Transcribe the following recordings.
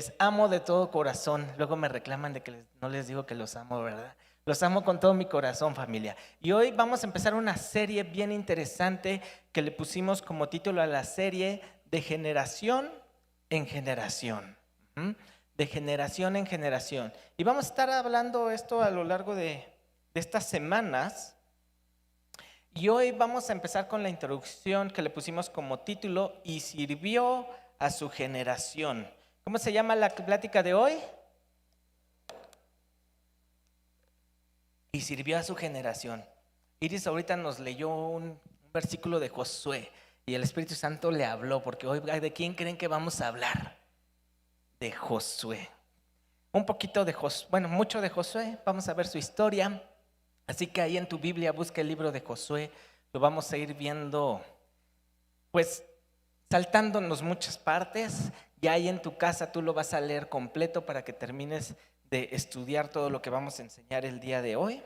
Les amo de todo corazón. Luego me reclaman de que no les digo que los amo, ¿verdad? Los amo con todo mi corazón, familia. Y hoy vamos a empezar una serie bien interesante que le pusimos como título a la serie De generación en generación. ¿Mm? De generación en generación. Y vamos a estar hablando esto a lo largo de estas semanas. Y hoy vamos a empezar con la introducción que le pusimos como título Y sirvió a su generación. ¿Cómo se llama la plática de hoy? Y sirvió a su generación. Iris ahorita nos leyó un versículo de Josué y el Espíritu Santo le habló, porque hoy, ¿de quién creen que vamos a hablar? De Josué. Un poquito de Josué, bueno, mucho de Josué. Vamos a ver su historia. Así que ahí en tu Biblia busca el libro de Josué. Lo vamos a ir viendo, pues, saltándonos muchas partes. Ya ahí en tu casa tú lo vas a leer completo para que termines de estudiar todo lo que vamos a enseñar el día de hoy.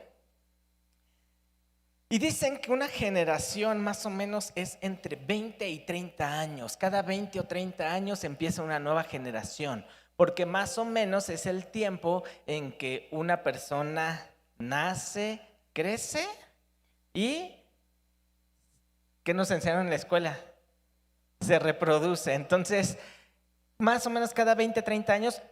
Y dicen que una generación más o menos es entre 20 y 30 años. Cada 20 o 30 años empieza una nueva generación, porque más o menos es el tiempo en que una persona nace, crece y ¿qué nos enseñaron en la escuela? Se reproduce. Entonces, más o menos cada 20, 30 años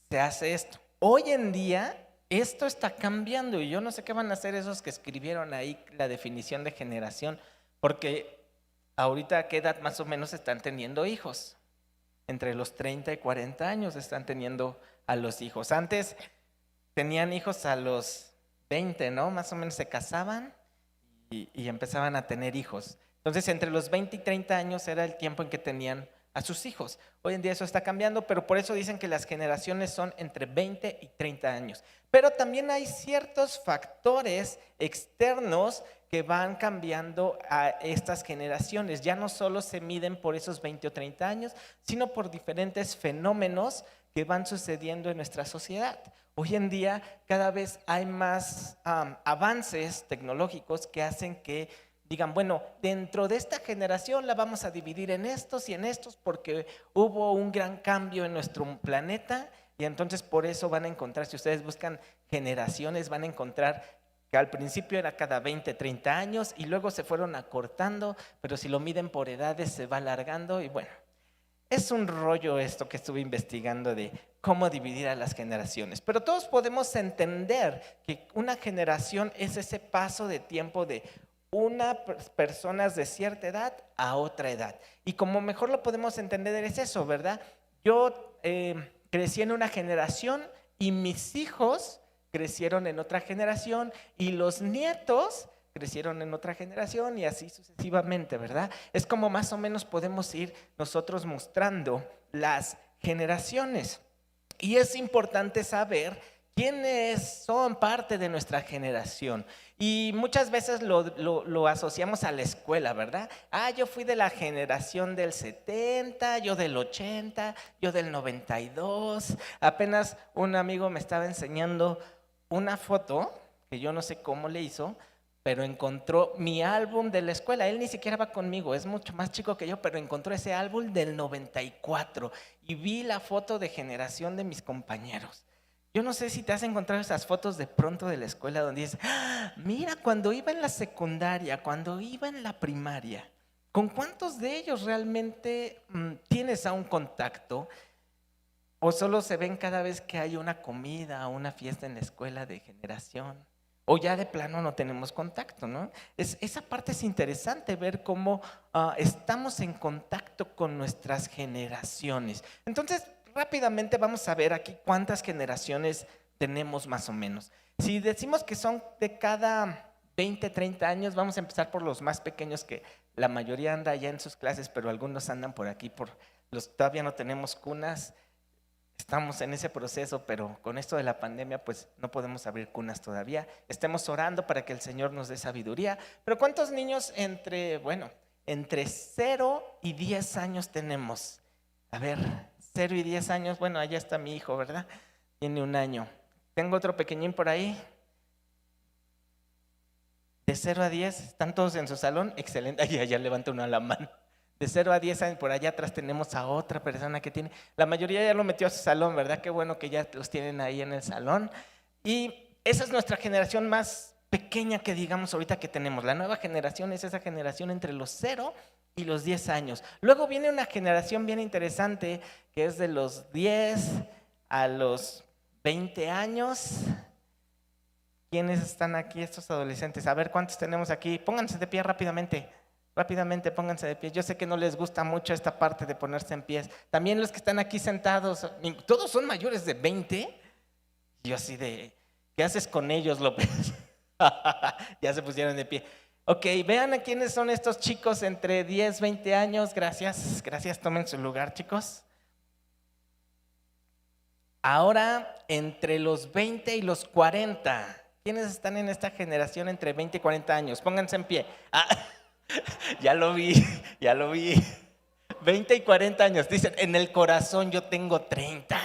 se hace esto. Hoy en día esto está cambiando y yo no sé qué van a hacer esos que escribieron ahí la definición de generación, porque ahorita a qué edad más o menos están teniendo hijos. Entre los 30 y 40 años están teniendo a los hijos. Antes tenían hijos a los 20, ¿no? Más o menos se casaban y empezaban a tener hijos. Entonces entre los 20 y 30 años era el tiempo en que tenían a sus hijos. Hoy en día eso está cambiando, pero por eso dicen que las generaciones son entre 20 y 30 años. Pero también hay ciertos factores externos que van cambiando a estas generaciones. Ya no solo se miden por esos 20 o 30 años, sino por diferentes fenómenos que van sucediendo en nuestra sociedad. Hoy en día cada vez hay más avances tecnológicos que hacen que digan, bueno, dentro de esta generación la vamos a dividir en estos y en estos porque hubo un gran cambio en nuestro planeta y entonces por eso van a encontrar, si ustedes buscan generaciones, van a encontrar que al principio era cada 20, 30 años y luego se fueron acortando, pero si lo miden por edades se va alargando y bueno, es un rollo esto que estuve investigando de cómo dividir a las generaciones, pero todos podemos entender que una generación es ese paso de tiempo de unas personas de cierta edad a otra edad. Y como mejor lo podemos entender es eso, ¿verdad? Yo crecí en una generación y mis hijos crecieron en otra generación y los nietos crecieron en otra generación y así sucesivamente, ¿verdad? Es como más o menos podemos ir nosotros mostrando las generaciones. Y es importante saber quiénes son parte de nuestra generación. Y muchas veces lo asociamos a la escuela, ¿verdad? Yo fui de la generación del 70, yo del 80, yo del 92. Apenas un amigo me estaba enseñando una foto, que yo no sé cómo le hizo, pero encontró mi álbum de la escuela. Él ni siquiera va conmigo, es mucho más chico que yo, pero encontró ese álbum del 94 y vi la foto de generación de mis compañeros. Yo no sé si te has encontrado esas fotos de pronto de la escuela donde dices, mira, cuando iba en la secundaria, cuando iba en la primaria, ¿con cuántos de ellos realmente tienes aún contacto? ¿O solo se ven cada vez que hay una comida o una fiesta en la escuela de generación? O ya de plano no tenemos contacto, ¿no? Esa parte es interesante, ver cómo estamos en contacto con nuestras generaciones. Entonces, rápidamente vamos a ver aquí cuántas generaciones tenemos más o menos. Si decimos que son de cada 20, 30 años, vamos a empezar por los más pequeños, que la mayoría anda ya en sus clases, pero algunos andan por aquí, todavía no tenemos cunas. Estamos en ese proceso, pero con esto de la pandemia pues no podemos abrir cunas todavía. Estemos orando para que el Señor nos dé sabiduría. Pero ¿cuántos niños entre 0 y 10 años tenemos? A ver, 0 y 10 años, bueno, allá está mi hijo, ¿verdad? Tiene 1 año. Tengo otro pequeñín por ahí. De 0 a 10, ¿están todos en su salón? Excelente. Ya levanta uno la mano. De 0 a 10 años, por allá atrás tenemos a otra persona que tiene, la mayoría ya lo metió a su salón, ¿verdad? Qué bueno que ya los tienen ahí en el salón. Y esa es nuestra generación más pequeña que digamos ahorita que tenemos. La nueva generación es esa generación entre los 0 y los 10 años. Luego viene una generación bien interesante que es de los 10 a los 20 años. ¿Quiénes están aquí, estos adolescentes? A ver, ¿cuántos tenemos aquí? Pónganse de pie rápidamente. Rápidamente, pónganse de pie. Yo sé que no les gusta mucho esta parte de ponerse en pies. También los que están aquí sentados, todos son mayores de 20. Yo así de, ¿qué haces con ellos, López? Ya se pusieron de pie. Ok, vean a quiénes son estos chicos entre 10, 20 años. Gracias, gracias, tomen su lugar, chicos. Ahora, entre los 20 y los 40. ¿Quiénes están en esta generación entre 20 y 40 años? Pónganse en pie. Ya lo vi, ya lo vi. 20 y 40 años. Dicen, en el corazón yo tengo 30.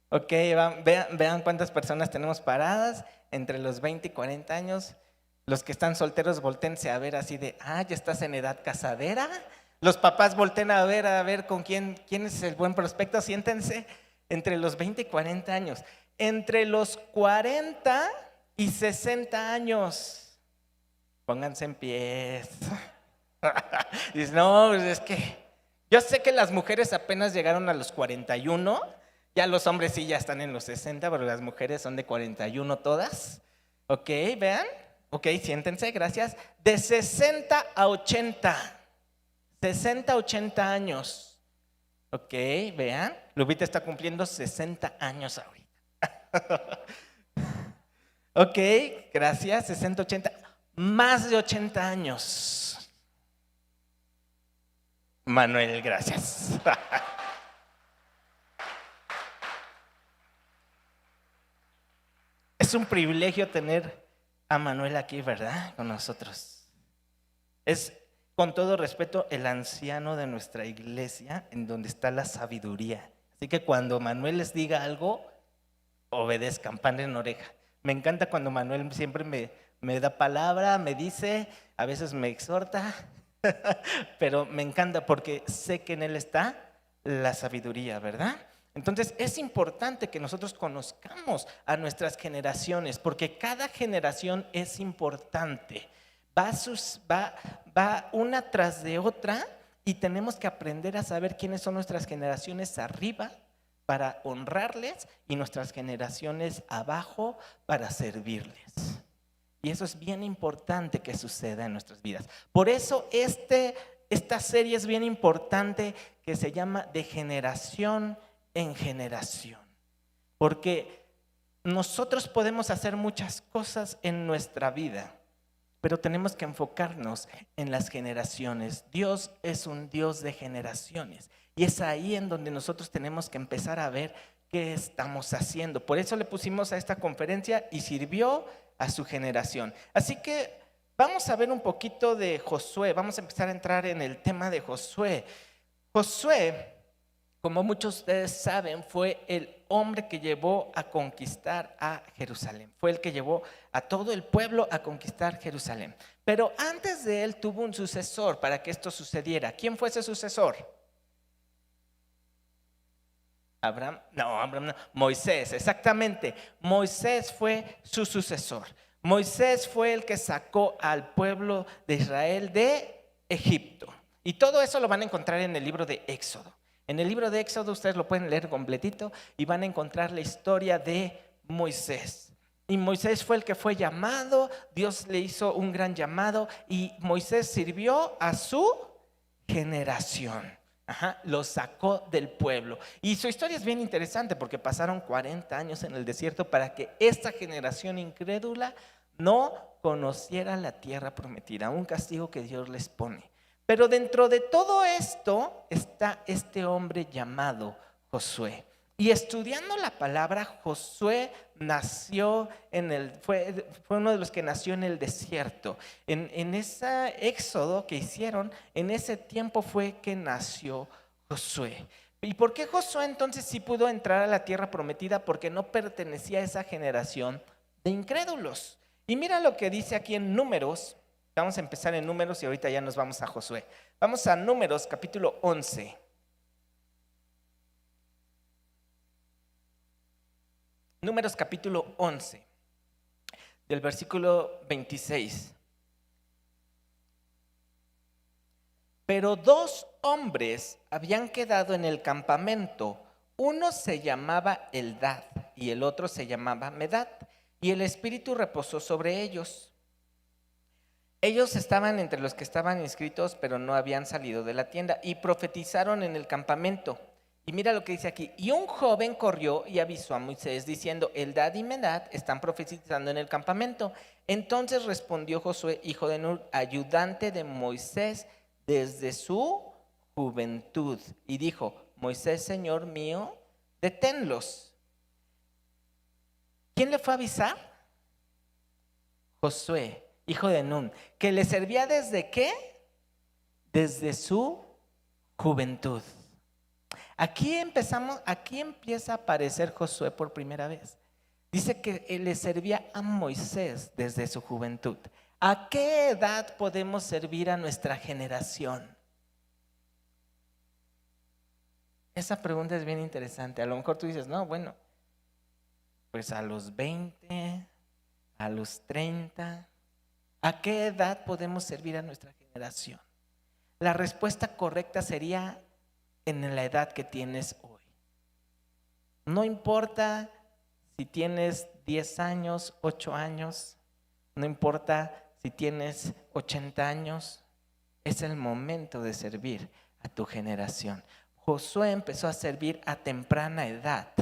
Ok, vean cuántas personas tenemos paradas entre los 20 y 40 años. Los que están solteros, voltéense a ver así de, ya estás en edad casadera. Los papás volteen a ver con quién es el buen prospecto. Siéntense entre los 20 y 40 años. Entre los 40 y 60 años. Pónganse en pie. Dice, no, pues es que yo sé que las mujeres apenas llegaron a los 41, ya los hombres sí ya están en los 60, pero las mujeres son de 41 todas. Ok, vean, ok, siéntense, gracias. De 60 a 80, 60 a 80 años. Ok, vean, Lupita está cumpliendo 60 años ahorita. Ok, gracias, 60, 80. Más de 80 años. Manuel, gracias. Es un privilegio tener a Manuel aquí, ¿verdad? Con nosotros. Es, con todo respeto, el anciano de nuestra iglesia en donde está la sabiduría. Así que cuando Manuel les diga algo, obedezcan, pan en oreja. Me encanta cuando Manuel siempre me da palabra, me dice, a veces me exhorta, pero me encanta porque sé que en él está la sabiduría, ¿verdad? Entonces es importante que nosotros conozcamos a nuestras generaciones porque cada generación es importante. Va una tras de otra y tenemos que aprender a saber quiénes son nuestras generaciones arriba para honrarles y nuestras generaciones abajo para servirles. Y eso es bien importante que suceda en nuestras vidas. Por eso esta serie es bien importante, que se llama De generación en generación. Porque nosotros podemos hacer muchas cosas en nuestra vida, pero tenemos que enfocarnos en las generaciones. Dios es un Dios de generaciones. Y es ahí en donde nosotros tenemos que empezar a ver qué estamos haciendo. Por eso le pusimos a esta conferencia y sirvió a su generación. Así que vamos a ver un poquito de Josué. Vamos a empezar a entrar en el tema de Josué. Josué, como muchos de ustedes saben, fue el hombre que llevó a conquistar a Jerusalén. Fue el que llevó a todo el pueblo a conquistar Jerusalén. Pero antes de él tuvo un sucesor para que esto sucediera. ¿Quién fue ese sucesor? Abraham no, Moisés, exactamente. Moisés fue su sucesor. Moisés fue el que sacó al pueblo de Israel de Egipto. Y todo eso lo van a encontrar en el libro de Éxodo. En el libro de Éxodo ustedes lo pueden leer completito y van a encontrar la historia de Moisés. Y Moisés fue el que fue llamado, Dios le hizo un gran llamado y Moisés sirvió a su generación. Lo sacó del pueblo. Y su historia es bien interesante porque pasaron 40 años en el desierto para que esta generación incrédula no conociera la tierra prometida, un castigo que Dios les pone. Pero dentro de todo esto está este hombre llamado Josué. Y estudiando la palabra, Josué nació fue uno de los que nació en el desierto. En ese éxodo que hicieron, en ese tiempo fue que nació Josué. ¿Y por qué Josué entonces sí pudo entrar a la tierra prometida? Porque no pertenecía a esa generación de incrédulos. Y mira lo que dice aquí en Números Vamos a empezar en Números y ahorita ya nos vamos a Josué. Vamos a Números capítulo 11. Números capítulo 11, del versículo 26. Pero 2 hombres habían quedado en el campamento. Uno se llamaba Eldad y el otro se llamaba Medad, y el Espíritu reposó sobre ellos. Ellos estaban entre los que estaban inscritos, pero no habían salido de la tienda, y profetizaron en el campamento. Y mira lo que dice aquí: y un joven corrió y avisó a Moisés diciendo: Eldad y Medad están profetizando en el campamento. Entonces respondió Josué, hijo de Nun, ayudante de Moisés desde su juventud, y dijo: Moisés, señor mío, deténlos. ¿Quién le fue a avisar? Josué, hijo de Nun, que le servía ¿desde qué? Desde su juventud. Aquí empieza a aparecer Josué por primera vez. Dice que él le servía a Moisés desde su juventud. ¿A qué edad podemos servir a nuestra generación? Esa pregunta es bien interesante. A lo mejor tú dices, no, bueno, pues a los 20, a los 30. ¿A qué edad podemos servir a nuestra generación? La respuesta correcta sería en la edad que tienes hoy. No importa si tienes 10 años, 8 años, no importa si tienes 80 años, es el momento de servir a tu generación. Josué empezó a servir a temprana edad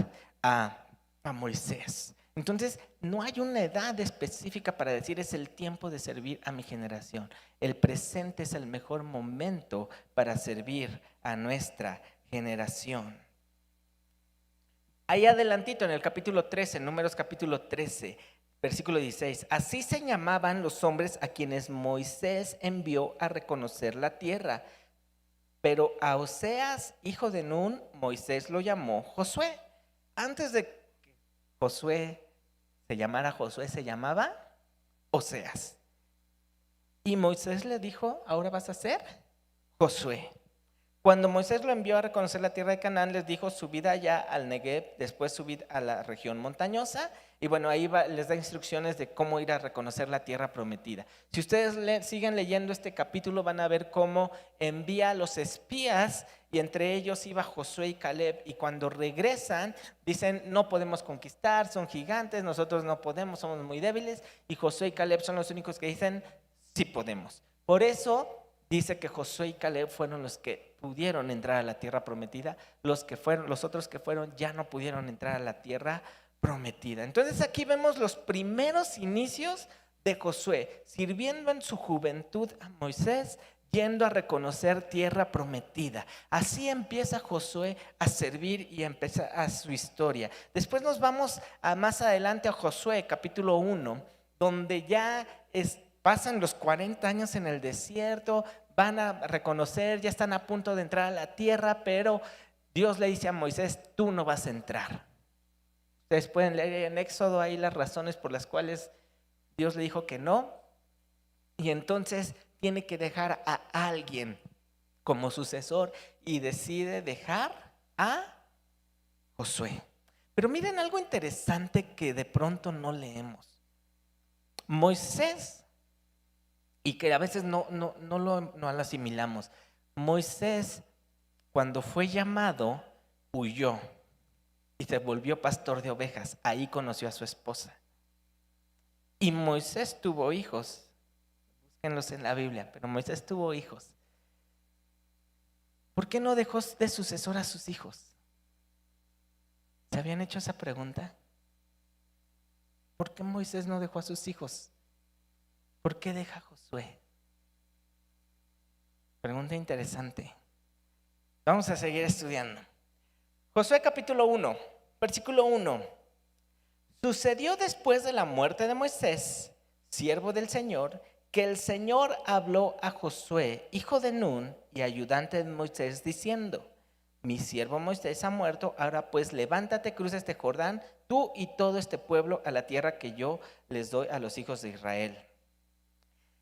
a Moisés. Entonces, no hay una edad específica para decir es el tiempo de servir a mi generación. El presente es el mejor momento para servir a nuestra generación. Ahí adelantito en el capítulo 13, Números capítulo 13, versículo 16. Así se llamaban los hombres a quienes Moisés envió a reconocer la tierra. Pero a Oseas, hijo de Nun, Moisés lo llamó Josué. Antes de que Josué se llamara Josué, se llamaba Oseas. Y Moisés le dijo, ahora vas a ser Josué. Cuando Moisés lo envió a reconocer la tierra de Canaán, les dijo: subid allá al Negev, después subid a la región montañosa. Y bueno, ahí les da instrucciones de cómo ir a reconocer la tierra prometida. Si ustedes siguen leyendo este capítulo, van a ver cómo envía a los espías, y entre ellos iba Josué y Caleb. Y cuando regresan, dicen: no podemos conquistar, son gigantes, nosotros no podemos, somos muy débiles. Y Josué y Caleb son los únicos que dicen: sí podemos. Por eso dice que Josué y Caleb fueron los que pudieron entrar a la tierra prometida. Los otros que fueron ya no pudieron entrar a la tierra prometida. Entonces aquí vemos los primeros inicios de Josué, sirviendo en su juventud a Moisés, yendo a reconocer tierra prometida. Así empieza Josué a servir y empieza a su historia. Después nos vamos más adelante a Josué capítulo 1, donde ya pasan los 40 años en el desierto, van a reconocer, ya están a punto de entrar a la tierra, pero Dios le dice a Moisés: tú no vas a entrar. Ustedes pueden leer en Éxodo ahí las razones por las cuales Dios le dijo que no, y entonces tiene que dejar a alguien como sucesor y decide dejar a Josué. Pero miren algo interesante que de pronto no leemos. Moisés, y que a veces no lo asimilamos. Moisés, cuando fue llamado, huyó y se volvió pastor de ovejas. Ahí conoció a su esposa. Y Moisés tuvo hijos. Búsquenlos en la Biblia, pero Moisés tuvo hijos. ¿Por qué no dejó de sucesor a sus hijos? ¿Se habían hecho esa pregunta? ¿Por qué Moisés no dejó a sus hijos? ¿Por qué deja a Josué? Pregunta interesante. Vamos a seguir estudiando. Josué capítulo 1, versículo 1. Sucedió después de la muerte de Moisés, siervo del Señor, que el Señor habló a Josué, hijo de Nun y ayudante de Moisés, diciendo: mi siervo Moisés ha muerto, ahora pues levántate, cruza este Jordán, tú y todo este pueblo, a la tierra que yo les doy a los hijos de Israel.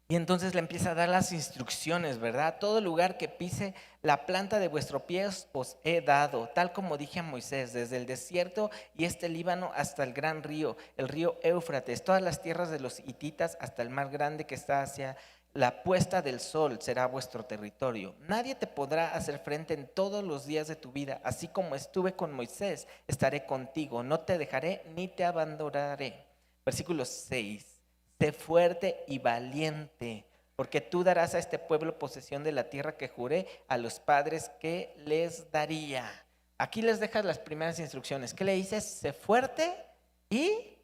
Y entonces le empieza a dar las instrucciones, ¿verdad? Todo lugar que pise la planta de vuestro pie os he dado, tal como dije a Moisés, desde el desierto y este Líbano hasta el gran río, el río Éufrates, todas las tierras de los hititas hasta el mar grande que está hacia la puesta del sol será vuestro territorio. Nadie te podrá hacer frente en todos los días de tu vida, así como estuve con Moisés, estaré contigo, no te dejaré ni te abandonaré. Versículo 6. Sé fuerte y valiente, porque tú darás a este pueblo posesión de la tierra que juré a los padres que les daría. Aquí les dejas las primeras instrucciones. ¿Qué le dices? Sé fuerte y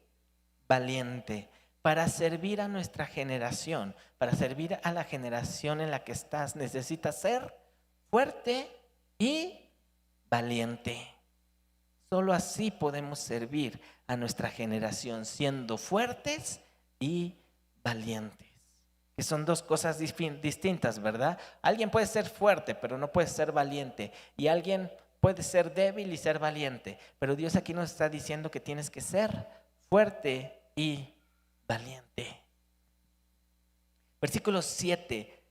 valiente para servir a nuestra generación, para servir a la generación en la que estás. Necesitas ser fuerte y valiente. Solo así podemos servir a nuestra generación, siendo fuertes y valientes, que son dos cosas distintas, ¿verdad? Alguien puede ser fuerte, pero no puede ser valiente, y alguien puede ser débil y ser valiente, pero Dios aquí nos está diciendo que tienes que ser fuerte y valiente. Versículo 7,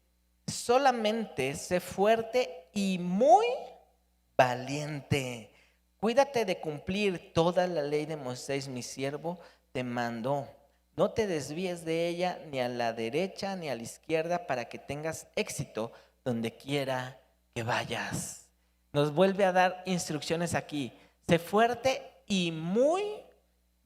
solamente sé fuerte y muy valiente. Cuídate de cumplir toda la ley de Moisés, mi siervo, te mandó. No te desvíes de ella ni a la derecha ni a la izquierda para que tengas éxito donde quiera que vayas. Nos vuelve a dar instrucciones aquí. Sé fuerte y muy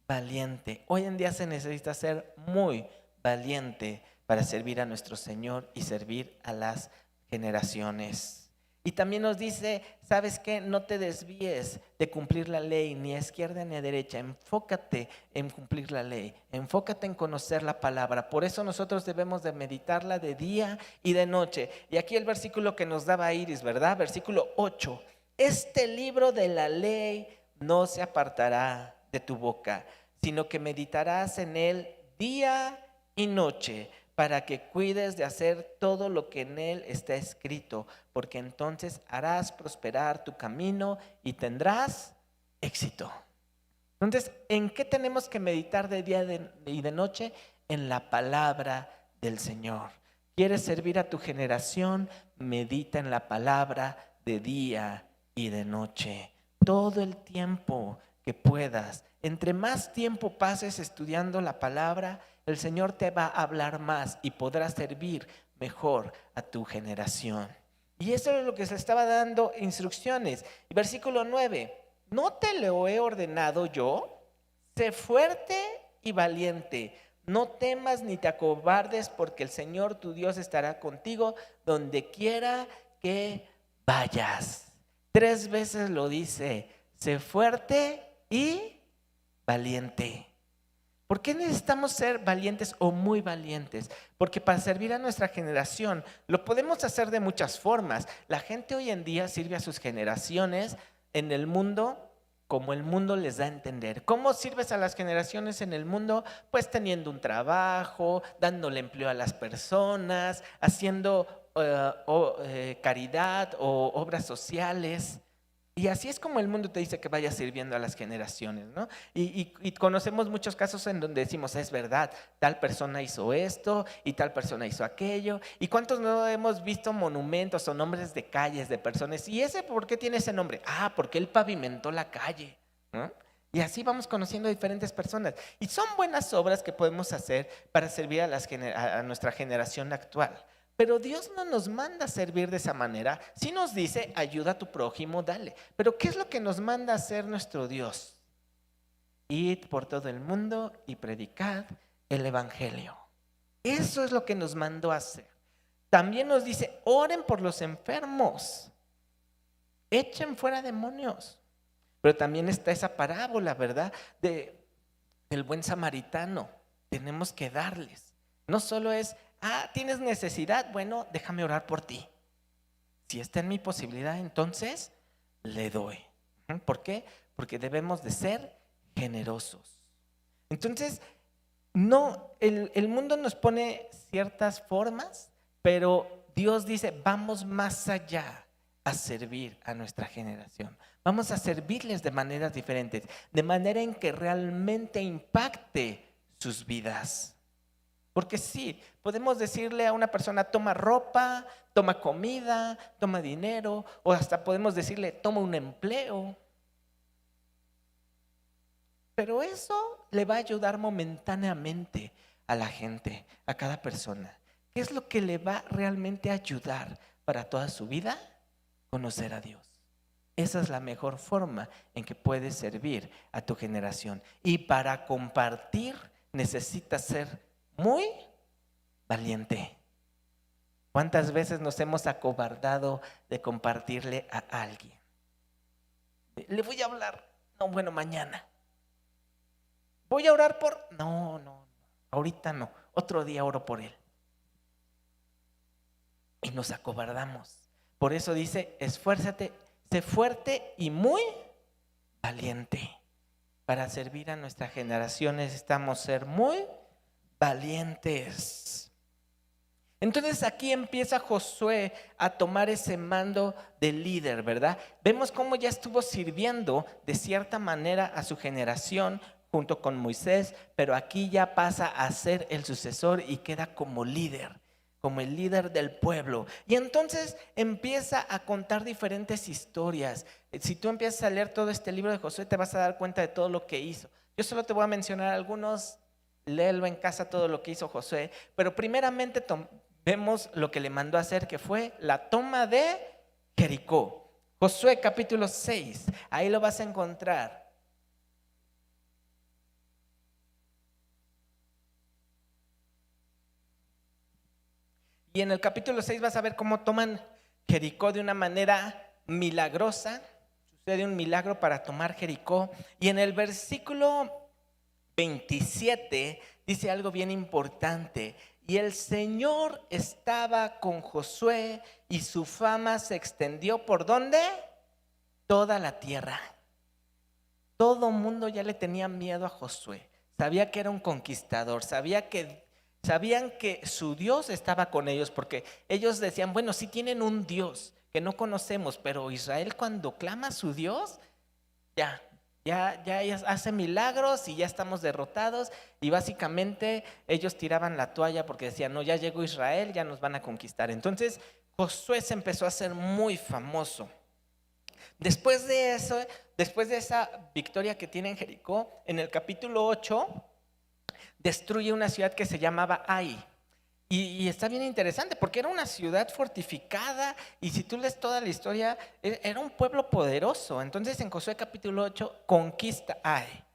valiente. Hoy en día se necesita ser muy valiente para servir a nuestro Señor y servir a las generaciones. Y también nos dice, ¿sabes qué? No te desvíes de cumplir la ley, ni a izquierda ni a derecha. Enfócate en cumplir la ley, enfócate en conocer la palabra. Por eso nosotros debemos de meditarla de día y de noche. Y aquí el versículo que nos daba Iris, ¿verdad? Versículo 8. Este libro de la ley no se apartará de tu boca, sino que meditarás en él día y noche, para que cuides de hacer todo lo que en él está escrito, porque entonces harás prosperar tu camino y tendrás éxito. Entonces, ¿en qué tenemos que meditar de día y de noche? En la palabra del Señor. ¿Quieres servir a tu generación? Medita en la palabra de día y de noche. Todo el tiempo que puedas. Entre más tiempo pases estudiando la palabra, el Señor te va a hablar más y podrás servir mejor a tu generación. Y eso es lo que se estaba dando instrucciones. Versículo 9. ¿No te lo he ordenado yo? Sé fuerte y valiente. No temas ni te acobardes, porque el Señor tu Dios estará contigo donde quiera que vayas. 3 veces lo dice. Sé fuerte y valiente. ¿Por qué necesitamos ser valientes o muy valientes? Porque para servir a nuestra generación lo podemos hacer de muchas formas. La gente hoy en día sirve a sus generaciones en el mundo como el mundo les da a entender. ¿Cómo sirves a las generaciones en el mundo? Pues teniendo un trabajo, dándole empleo a las personas, haciendo caridad o obras sociales. Y así es como el mundo te dice que vayas sirviendo a las generaciones, ¿no? Y conocemos muchos casos en donde decimos, es verdad, tal persona hizo esto y tal persona hizo aquello. ¿Y cuántos no hemos visto monumentos o nombres de calles de personas? ¿Y ese por qué tiene ese nombre? Ah, porque él pavimentó la calle, ¿no? Y así vamos conociendo a diferentes personas. Y son buenas obras que podemos hacer para servir a nuestra generación actual. Pero Dios no nos manda a servir de esa manera. Sí nos dice, ayuda a tu prójimo, dale. Pero ¿qué es lo que nos manda a hacer nuestro Dios? Id por todo el mundo y predicad el evangelio. Eso es lo que nos mandó a hacer. También nos dice, oren por los enfermos, echen fuera demonios. Pero también está esa parábola, ¿verdad? Del buen samaritano. Tenemos que darles. No solo es, tienes necesidad, bueno, déjame orar por ti. Si está en mi posibilidad, entonces le doy. ¿Por qué? Porque debemos de ser generosos. Entonces, no, el mundo nos pone ciertas formas, pero Dios dice, vamos más allá a servir a nuestra generación. Vamos a servirles de maneras diferentes, de manera en que realmente impacte sus vidas. Porque sí, podemos decirle a una persona, toma ropa, toma comida, toma dinero, o hasta podemos decirle, toma un empleo. Pero eso le va a ayudar momentáneamente a la gente, a cada persona. ¿Qué es lo que le va realmente a ayudar para toda su vida? Conocer a Dios. Esa es la mejor forma en que puedes servir a tu generación. Y para compartir necesitas ser muy valiente. ¿Cuántas veces nos hemos acobardado de compartirle a alguien? Le voy a hablar, no, bueno, mañana. Voy a orar por, no, ahorita no, otro día oro por él. Y nos acobardamos. Por eso dice, esfuérzate, sé fuerte y muy valiente. Para servir a nuestra generación necesitamos ser muy valientes. Entonces aquí empieza Josué a tomar ese mando de líder, ¿verdad? Vemos cómo ya estuvo sirviendo de cierta manera a su generación junto con Moisés, pero aquí ya pasa a ser el sucesor y queda como líder, como el líder del pueblo. Y entonces empieza a contar diferentes historias. Si tú empiezas a leer todo este libro de Josué, te vas a dar cuenta de todo lo que hizo. Yo solo te voy a mencionar algunos, léelo en casa todo lo que hizo Josué, pero primeramente vemos lo que le mandó a hacer, que fue la toma de Jericó. Josué capítulo 6, ahí lo vas a encontrar. Y en el capítulo 6 vas a ver cómo toman Jericó de una manera milagrosa. Sucede un milagro para tomar Jericó. Y en el versículo 27 dice algo bien importante. Y el Señor estaba con Josué y su fama se extendió ¿por dónde? Toda la tierra. Todo mundo ya le tenía miedo a Josué. Sabía que era un conquistador, sabían que su Dios estaba con ellos, porque ellos decían, bueno, sí tienen un Dios que no conocemos, pero Israel cuando clama a su Dios, ya hace milagros y ya estamos derrotados. Y básicamente ellos tiraban la toalla porque decían, no, ya llegó Israel, ya nos van a conquistar. Entonces Josué se empezó a hacer muy famoso. Después de eso, después de esa victoria que tiene en Jericó, en el capítulo 8 destruye una ciudad que se llamaba Ai. Y está bien interesante porque era una ciudad fortificada y si tú lees toda la historia, era un pueblo poderoso. Entonces en Josué capítulo 8 conquista Ai.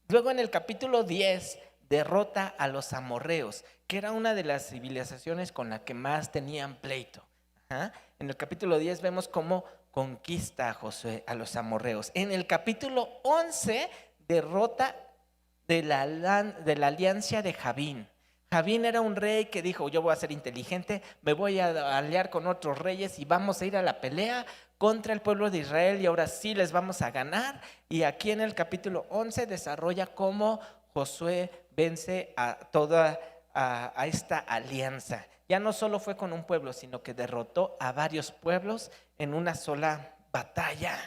Luego en el capítulo 10 derrota a los amorreos, que era una de las civilizaciones con la que más tenían pleito. En el capítulo 10 vemos cómo conquista a Josué a los amorreos. En el capítulo 11 derrota de la alianza de Javín. Javín era un rey que dijo, yo voy a ser inteligente, me voy a aliar con otros reyes y vamos a ir a la pelea contra el pueblo de Israel y ahora sí les vamos a ganar. Y aquí en el capítulo 11 desarrolla cómo Josué vence a toda a esta alianza. Ya no solo fue con un pueblo, sino que derrotó a varios pueblos en una sola batalla.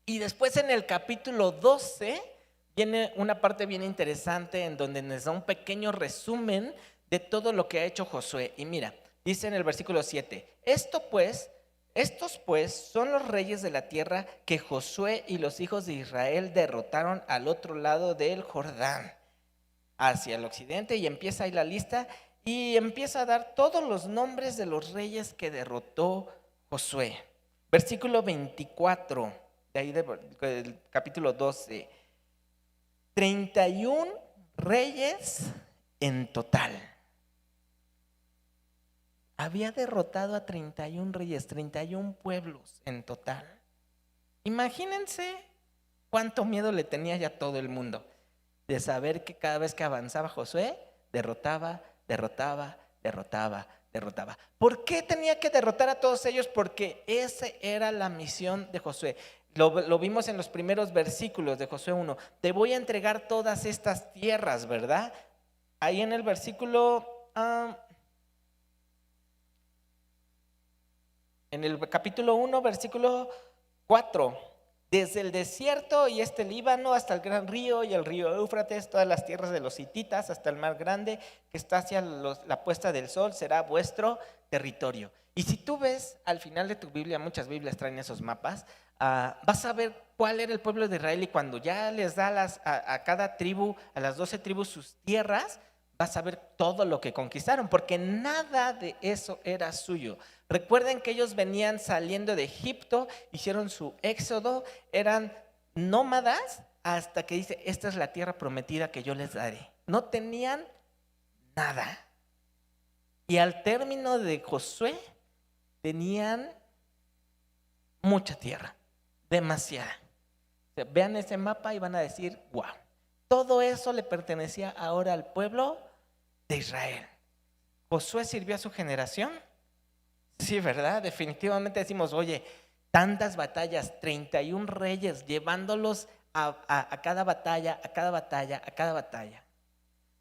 Y después en el capítulo 12 viene una parte bien interesante en donde nos da un pequeño resumen de todo lo que ha hecho Josué. Y mira, dice en el versículo 7, estos pues son los reyes de la tierra que Josué y los hijos de Israel derrotaron al otro lado del Jordán, hacia el occidente, y empieza ahí la lista y empieza a dar todos los nombres de los reyes que derrotó Josué. Versículo 24, de ahí del capítulo 12. 31 reyes en total. Había derrotado a 31 reyes, 31 pueblos en total. Imagínense cuánto miedo le tenía ya todo el mundo de saber que cada vez que avanzaba Josué, derrotaba. ¿Por qué tenía que derrotar a todos ellos? Porque esa era la misión de Josué. Lo vimos en los primeros versículos de Josué 1. Te voy a entregar todas estas tierras, ¿verdad? Ahí en el versículo, en el capítulo 1, versículo 4, desde el desierto y Líbano hasta el gran río y el río Éufrates, todas las tierras de los hititas hasta el mar grande que está hacia la puesta del sol será vuestro territorio. Y si tú ves al final de tu Biblia, muchas Biblias traen esos mapas, vas a ver cuál era el pueblo de Israel, y cuando ya les da a cada tribu, a las 12 tribus sus tierras, vas a ver todo lo que conquistaron, porque nada de eso era suyo. Recuerden que ellos venían saliendo de Egipto, hicieron su éxodo, eran nómadas hasta que dice, esta es la tierra prometida que yo les daré. No tenían nada. Y al término de Josué, tenían mucha tierra, demasiada. O sea, vean ese mapa y van a decir, wow, todo eso le pertenecía ahora al pueblo de Israel. ¿Josué sirvió a su generación? Sí, ¿verdad? Definitivamente decimos, oye, tantas batallas, 31 reyes, llevándolos a cada batalla, a cada batalla, a cada batalla.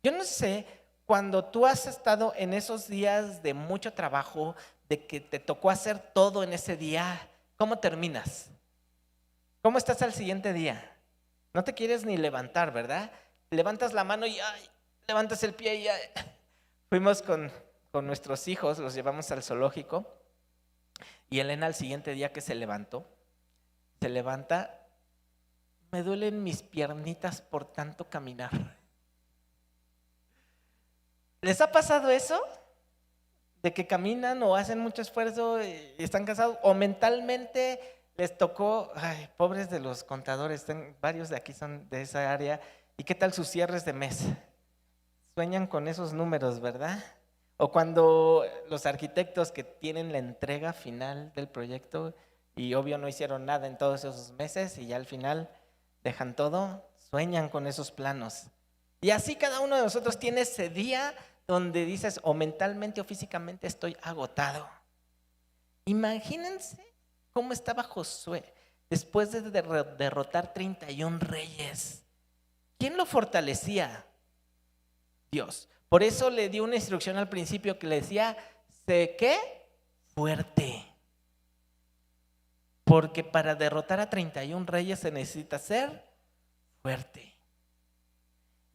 Yo no sé, cuando tú has estado en esos días de mucho trabajo, de que te tocó hacer todo en ese día, ¿cómo terminas? ¿Cómo estás al siguiente día? No te quieres ni levantar, ¿verdad? Levantas la mano y ay, levantas el pie y ay. Fuimos con nuestros hijos, los llevamos al zoológico, y Elena al siguiente día que se levanta, me duelen mis piernitas por tanto caminar. ¿Les ha pasado eso? De que caminan o hacen mucho esfuerzo y están cansados, o mentalmente les tocó, ay, pobres de los contadores, varios de aquí son de esa área, ¿y qué tal sus cierres de mes? Sueñan con esos números, ¿verdad? O cuando los arquitectos que tienen la entrega final del proyecto y obvio no hicieron nada en todos esos meses y ya al final dejan todo, sueñan con esos planos. Y así cada uno de nosotros tiene ese día donde dices o mentalmente o físicamente estoy agotado. Imagínense cómo estaba Josué después de derrotar 31 reyes. ¿Quién lo fortalecía? Dios. Por eso le dio una instrucción al principio que le decía, sé qué, fuerte. Porque para derrotar a 31 reyes se necesita ser fuerte.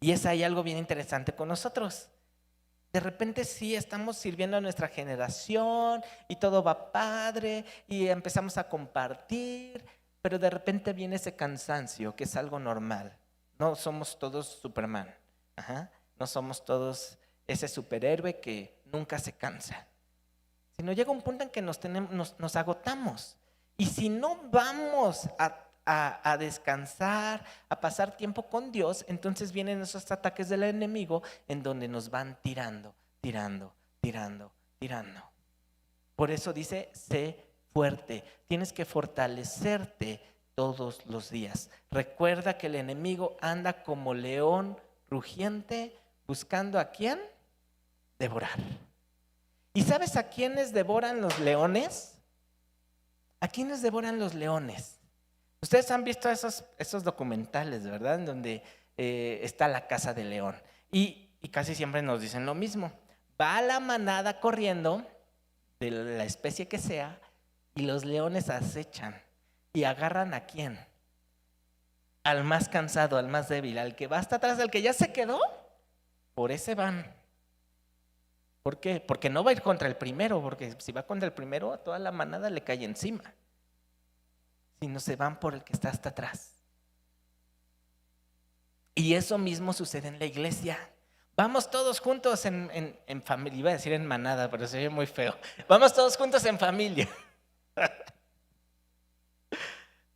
Y es ahí algo bien interesante con nosotros. De repente sí estamos sirviendo a nuestra generación y todo va padre y empezamos a compartir, pero de repente viene ese cansancio que es algo normal. No somos todos Superman. No somos todos ese superhéroe que nunca se cansa, sino llega un punto en que nos agotamos. Y si no vamos a descansar, a pasar tiempo con Dios, entonces vienen esos ataques del enemigo en donde nos van tirando. Por eso dice, sé fuerte, tienes que fortalecerte todos los días. Recuerda que el enemigo anda como león rugiente buscando a quién devorar. ¿Y sabes a quiénes devoran los leones? ¿A quiénes devoran los leones? Ustedes han visto esos documentales, ¿verdad? En donde está la casa del león. Y casi siempre nos dicen lo mismo. Va la manada corriendo, de la especie que sea, y los leones acechan. ¿Y agarran a quién? Al más cansado, al más débil, al que va hasta atrás, al que ya se quedó. Por ese van. ¿Por qué? Porque no va a ir contra el primero, porque si va contra el primero, a toda la manada le cae encima. Sino se van por el que está hasta atrás. Y eso mismo sucede en la iglesia. Vamos todos juntos en familia, iba a decir en manada, pero se oye muy feo. Vamos todos juntos en familia.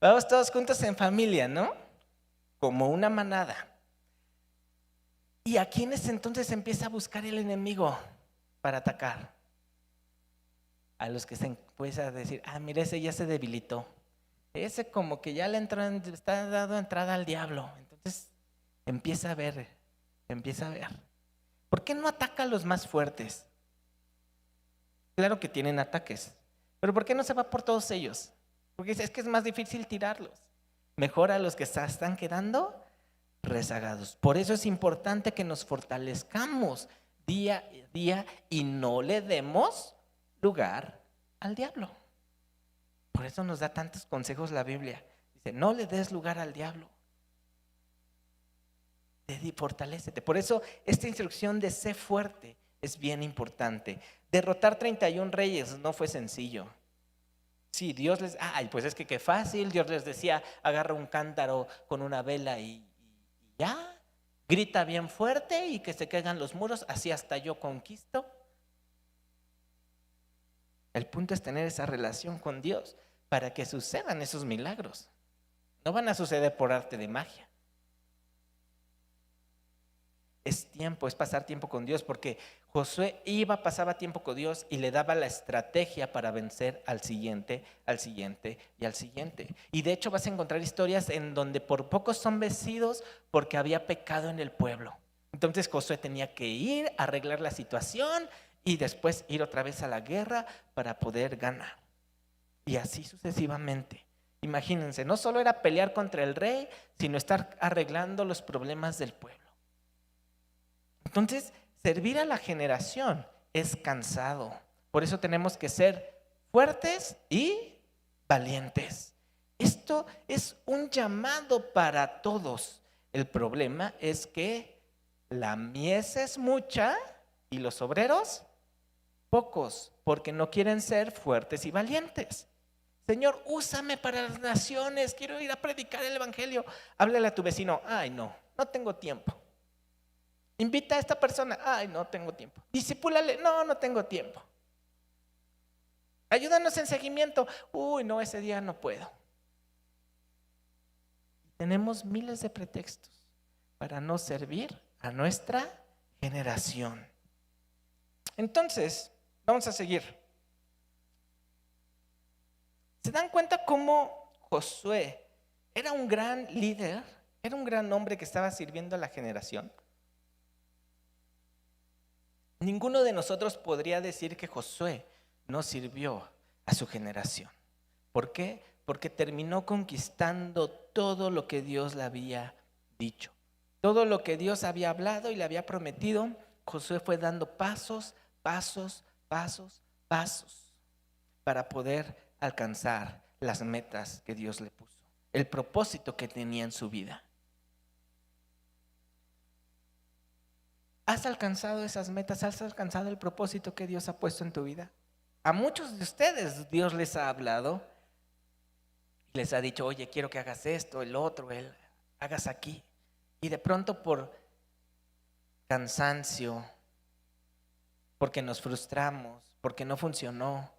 Vamos todos juntos en familia, ¿no? Como una manada. ¿Y a quiénes entonces empieza a buscar el enemigo para atacar? A los que se empieza a decir, mira, ese ya se debilitó. Ese como que ya le está dando entrada al diablo. Entonces empieza a ver. ¿Por qué no ataca a los más fuertes? Claro que tienen ataques, pero ¿por qué no se va por todos ellos? Porque es que es más difícil tirarlos. Mejor a los que están quedando rezagados. Por eso es importante que nos fortalezcamos día a día y no le demos lugar al diablo. Por eso nos da tantos consejos la Biblia. Dice, no le des lugar al diablo. Fortalécete. Por eso esta instrucción de sé fuerte es bien importante. Derrotar 31 reyes no fue sencillo. Sí, Dios les, pues es que qué fácil. Dios les decía, agarra un cántaro con una vela y ya, grita bien fuerte y que se caigan los muros, así hasta yo conquisto. El punto es tener esa relación con Dios para que sucedan esos milagros. No van a suceder por arte de magia. Es tiempo, es pasar tiempo con Dios, porque Josué pasaba tiempo con Dios y le daba la estrategia para vencer al siguiente y al siguiente. Y de hecho vas a encontrar historias en donde por poco son vencidos porque había pecado en el pueblo. Entonces Josué tenía que ir a arreglar la situación y después ir otra vez a la guerra para poder ganar. Y así sucesivamente. Imagínense, no solo era pelear contra el rey, sino estar arreglando los problemas del pueblo. Entonces, servir a la generación es cansado. Por eso tenemos que ser fuertes y valientes. Esto es un llamado para todos. El problema es que la mies es mucha y los obreros pocos, porque no quieren ser fuertes y valientes. Señor, úsame para las naciones, quiero ir a predicar el evangelio. Háblale a tu vecino, no tengo tiempo. Invita a esta persona, no tengo tiempo. Discípulale, no tengo tiempo. Ayúdanos en seguimiento, no, ese día no puedo. Tenemos miles de pretextos para no servir a nuestra generación. Entonces, vamos a seguir. ¿Se dan cuenta cómo Josué era un gran líder? Era un gran hombre que estaba sirviendo a la generación. Ninguno de nosotros podría decir que Josué no sirvió a su generación. ¿Por qué? Porque terminó conquistando todo lo que Dios le había dicho. Todo lo que Dios había hablado y le había prometido, Josué fue dando pasos para poder alcanzar las metas que Dios le puso, el propósito que tenía en su vida. ¿Has alcanzado esas metas? ¿Has alcanzado el propósito que Dios ha puesto en tu vida? A muchos de ustedes Dios les ha hablado, les ha dicho, oye, quiero que hagas esto, el otro, hagas aquí. Y de pronto por cansancio, porque nos frustramos, porque no funcionó,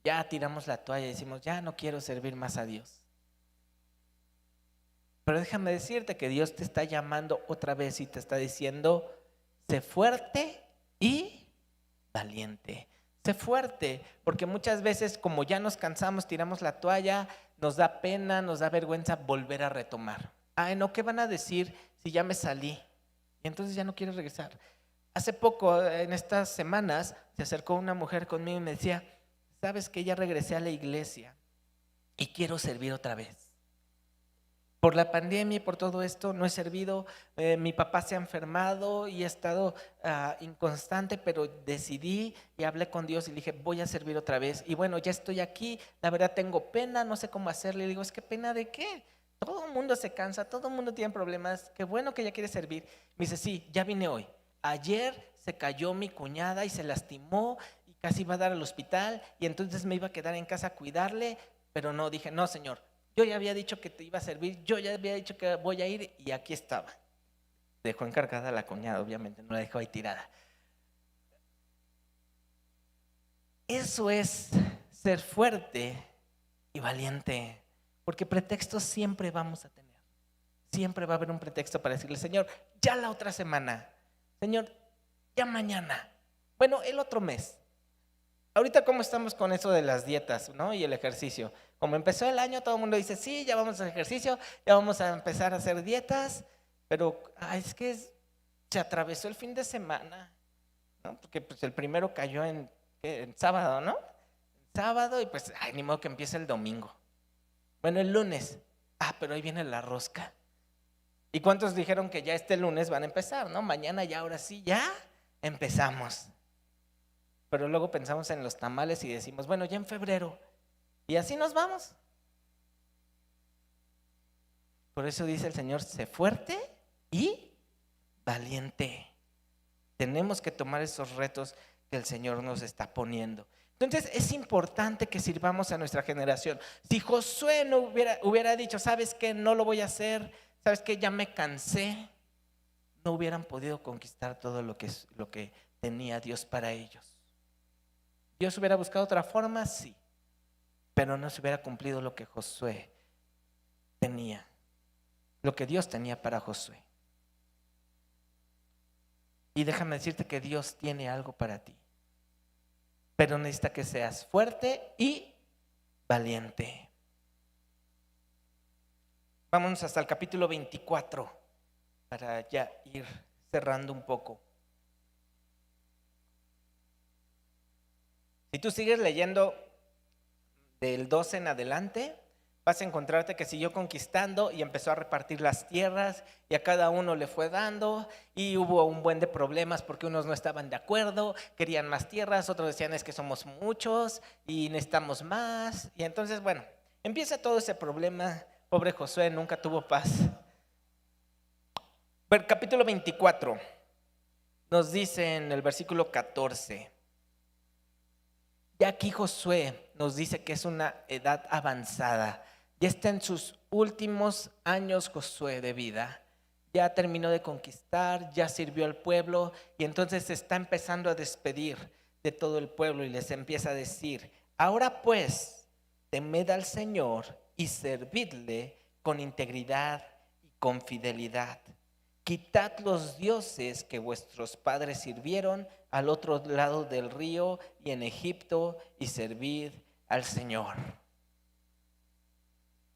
ya tiramos la toalla y decimos, ya no quiero servir más a Dios. Pero déjame decirte que Dios te está llamando otra vez y te está diciendo, sé fuerte y valiente. Sé fuerte, porque muchas veces como ya nos cansamos, tiramos la toalla, nos da pena, nos da vergüenza volver a retomar. No, ¿qué van a decir si ya me salí? Y entonces ya no quiero regresar. Hace poco, en estas semanas, se acercó una mujer conmigo y me decía, sabes que ya regresé a la iglesia y quiero servir otra vez. Por la pandemia y por todo esto no he servido, mi papá se ha enfermado y he estado inconstante, pero decidí y hablé con Dios y le dije, voy a servir otra vez. Y bueno, ya estoy aquí, la verdad tengo pena, no sé cómo hacerle. Le digo, ¿es que pena de qué? Todo el mundo se cansa, todo el mundo tiene problemas, qué bueno que ya quiere servir. Me dice, sí, ya vine hoy. Ayer se cayó mi cuñada y se lastimó y casi iba a dar al hospital y entonces me iba a quedar en casa a cuidarle, pero no, dije, no, Señor. Yo ya había dicho que te iba a servir, yo ya había dicho que voy a ir y aquí estaba. Dejó encargada a la cuñada, obviamente, no la dejó ahí tirada. Eso es ser fuerte y valiente, porque pretextos siempre vamos a tener. Siempre va a haber un pretexto para decirle, Señor, ya la otra semana, Señor, ya mañana, bueno, el otro mes. Ahorita cómo estamos con eso de las dietas, ¿no? Y el ejercicio. Como empezó el año, todo el mundo dice, sí, ya vamos a hacer ejercicio, ya vamos a empezar a hacer dietas, pero es que se atravesó el fin de semana, ¿no? Porque pues, el primero cayó en sábado, ¿no? Sábado y pues, ni modo que empiece el domingo. Bueno, el lunes, pero ahí viene la rosca. ¿Y cuántos dijeron que ya este lunes van a empezar, no? Mañana ya, ahora sí, ya empezamos. Pero luego pensamos en los tamales y decimos, bueno, ya en febrero. Y así nos vamos. Por eso dice el Señor, sé fuerte y valiente. Tenemos que tomar esos retos que el Señor nos está poniendo. Entonces es importante que sirvamos a nuestra generación. Si Josué no hubiera dicho, ¿sabes qué? No lo voy a hacer, ¿sabes qué? Ya me cansé. No hubieran podido conquistar todo lo que tenía Dios para ellos. ¿Dios hubiera buscado otra forma? Sí. Pero no se hubiera cumplido lo que Josué tenía, lo que Dios tenía para Josué. Y déjame decirte que Dios tiene algo para ti, pero necesita que seas fuerte y valiente. Vámonos hasta el capítulo 24 para ya ir cerrando un poco. Si tú sigues leyendo del 12 en adelante, vas a encontrarte que siguió conquistando y empezó a repartir las tierras y a cada uno le fue dando, y hubo un buen de problemas porque unos no estaban de acuerdo, querían más tierras, otros decían es que somos muchos y necesitamos más, y entonces bueno, empieza todo ese problema. Pobre Josué nunca tuvo paz. Pero capítulo 24 nos dice en el versículo 14, ya aquí Josué nos dice que es una edad avanzada. Ya está en sus últimos años Josué de vida. Ya terminó de conquistar, ya sirvió al pueblo y entonces se está empezando a despedir de todo el pueblo y les empieza a decir, ahora pues, temed al Señor y servidle con integridad y con fidelidad. Quitad los dioses que vuestros padres sirvieron al otro lado del río y en Egipto y servid al Señor.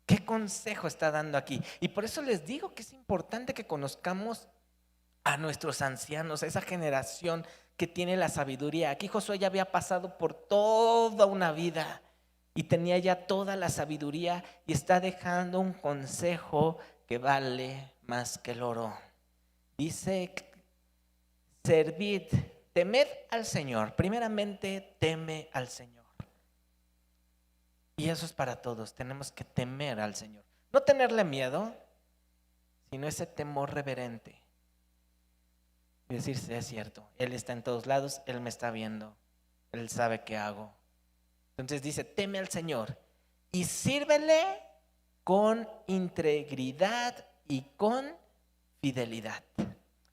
¿Qué consejo está dando aquí? Y por eso les digo que es importante que conozcamos a nuestros ancianos, a esa generación que tiene la sabiduría. Aquí Josué ya había pasado por toda una vida y tenía ya toda la sabiduría y está dejando un consejo que vale más que el oro. Dice, servid, temed al Señor. Primeramente, teme al Señor. Y eso es para todos, tenemos que temer al Señor. No tenerle miedo, sino ese temor reverente. Y decir, sí, es cierto, Él está en todos lados, Él me está viendo, Él sabe qué hago. Entonces dice, teme al Señor y sírvele con integridad y con fidelidad.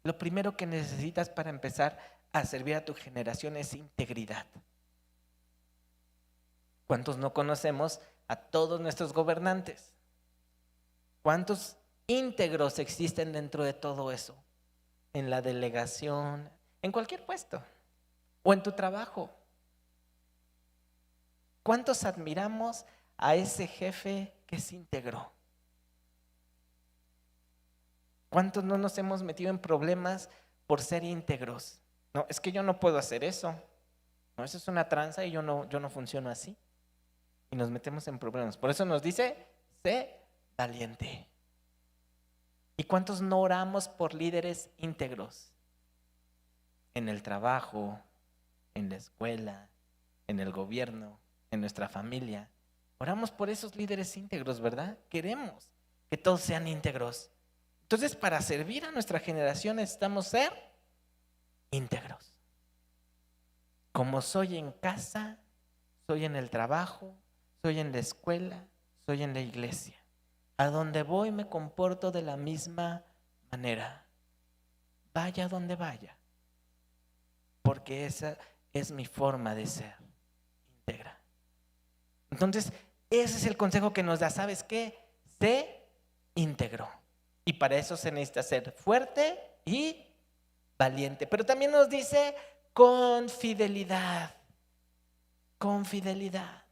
Lo primero que necesitas para empezar a servir a tu generación es integridad. ¿Cuántos no conocemos a todos nuestros gobernantes? ¿Cuántos íntegros existen dentro de todo eso? En la delegación, en cualquier puesto o en tu trabajo. ¿Cuántos admiramos a ese jefe que es íntegro? ¿Cuántos no nos hemos metido en problemas por ser íntegros? No, es que yo no puedo hacer eso. No, eso es una tranza y yo no funciono así. Y nos metemos en problemas. Por eso nos dice, sé valiente. ¿Y cuántos no oramos por líderes íntegros? En el trabajo, en la escuela, en el gobierno, en nuestra familia. Oramos por esos líderes íntegros, ¿verdad? Queremos que todos sean íntegros. Entonces, para servir a nuestra generación necesitamos ser íntegros. Como soy en casa, soy en el trabajo, soy en la escuela, soy en la iglesia. A donde voy me comporto de la misma manera. Vaya donde vaya. Porque esa es mi forma de ser íntegra. Entonces, ese es el consejo que nos da. ¿Sabes qué? Sé íntegro. Y para eso se necesita ser fuerte y valiente. Pero también nos dice con fidelidad. Con fidelidad.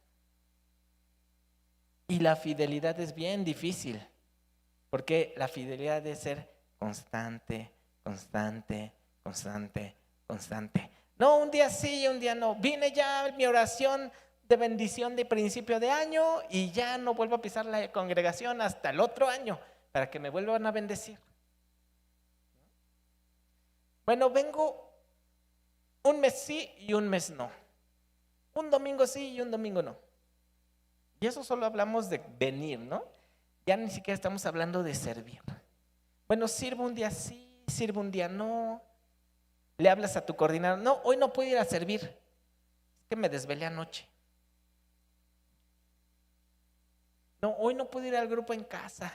Y la fidelidad es bien difícil. Porque la fidelidad debe ser constante, constante, constante, constante. No, un día sí y un día no. Vine ya mi oración de bendición de principio de año y ya no vuelvo a pisar la congregación hasta el otro año para que me vuelvan a bendecir. Bueno, vengo un mes sí y un mes no. Un domingo sí y un domingo no. Y eso solo hablamos de venir, ¿no? Ya ni siquiera estamos hablando de servir. Bueno, sirvo un día sí, sirvo un día no. Le hablas a tu coordinador, no, hoy no puedo ir a servir, es que me desvelé anoche. No, hoy no puedo ir al grupo en casa.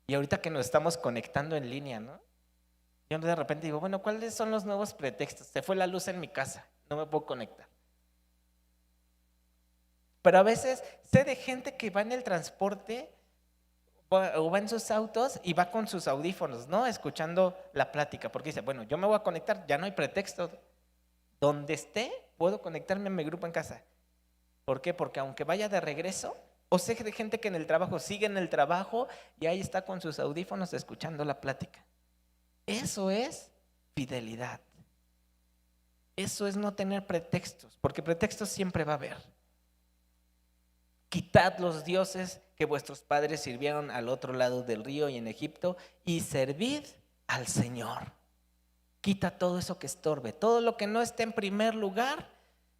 Y ahorita que nos estamos conectando en línea, ¿no? Yo de repente digo, bueno, ¿cuáles son los nuevos pretextos? Se fue la luz en mi casa, no me puedo conectar. Pero a veces sé de gente que va en el transporte o va en sus autos y va con sus audífonos, ¿no? Escuchando la plática, porque dice, bueno, yo me voy a conectar, ya no hay pretexto. Donde esté, puedo conectarme a mi grupo en casa. ¿Por qué? Porque aunque vaya de regreso, o sé de gente que en el trabajo sigue en el trabajo y ahí está con sus audífonos escuchando la plática. Eso es fidelidad. Eso es no tener pretextos, porque pretextos siempre va a haber. Quitad los dioses que vuestros padres sirvieron al otro lado del río y en Egipto y servid al Señor. Quita todo eso que estorbe, todo lo que no esté en primer lugar.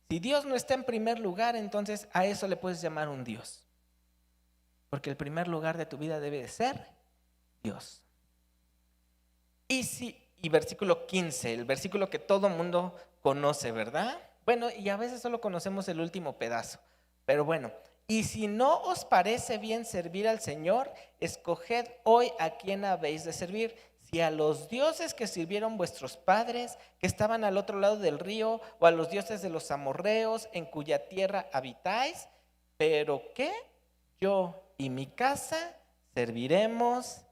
Si Dios no está en primer lugar, entonces a eso le puedes llamar un Dios. Porque el primer lugar de tu vida debe de ser Dios. Y versículo 15, el versículo que todo mundo conoce, ¿verdad? Bueno, y a veces solo conocemos el último pedazo. Pero bueno, y si no os parece bien servir al Señor, escoged hoy a quién habéis de servir. Si a los dioses que sirvieron vuestros padres, que estaban al otro lado del río, o a los dioses de los amorreos, en cuya tierra habitáis, pero ¿qué? Yo y mi casa serviremos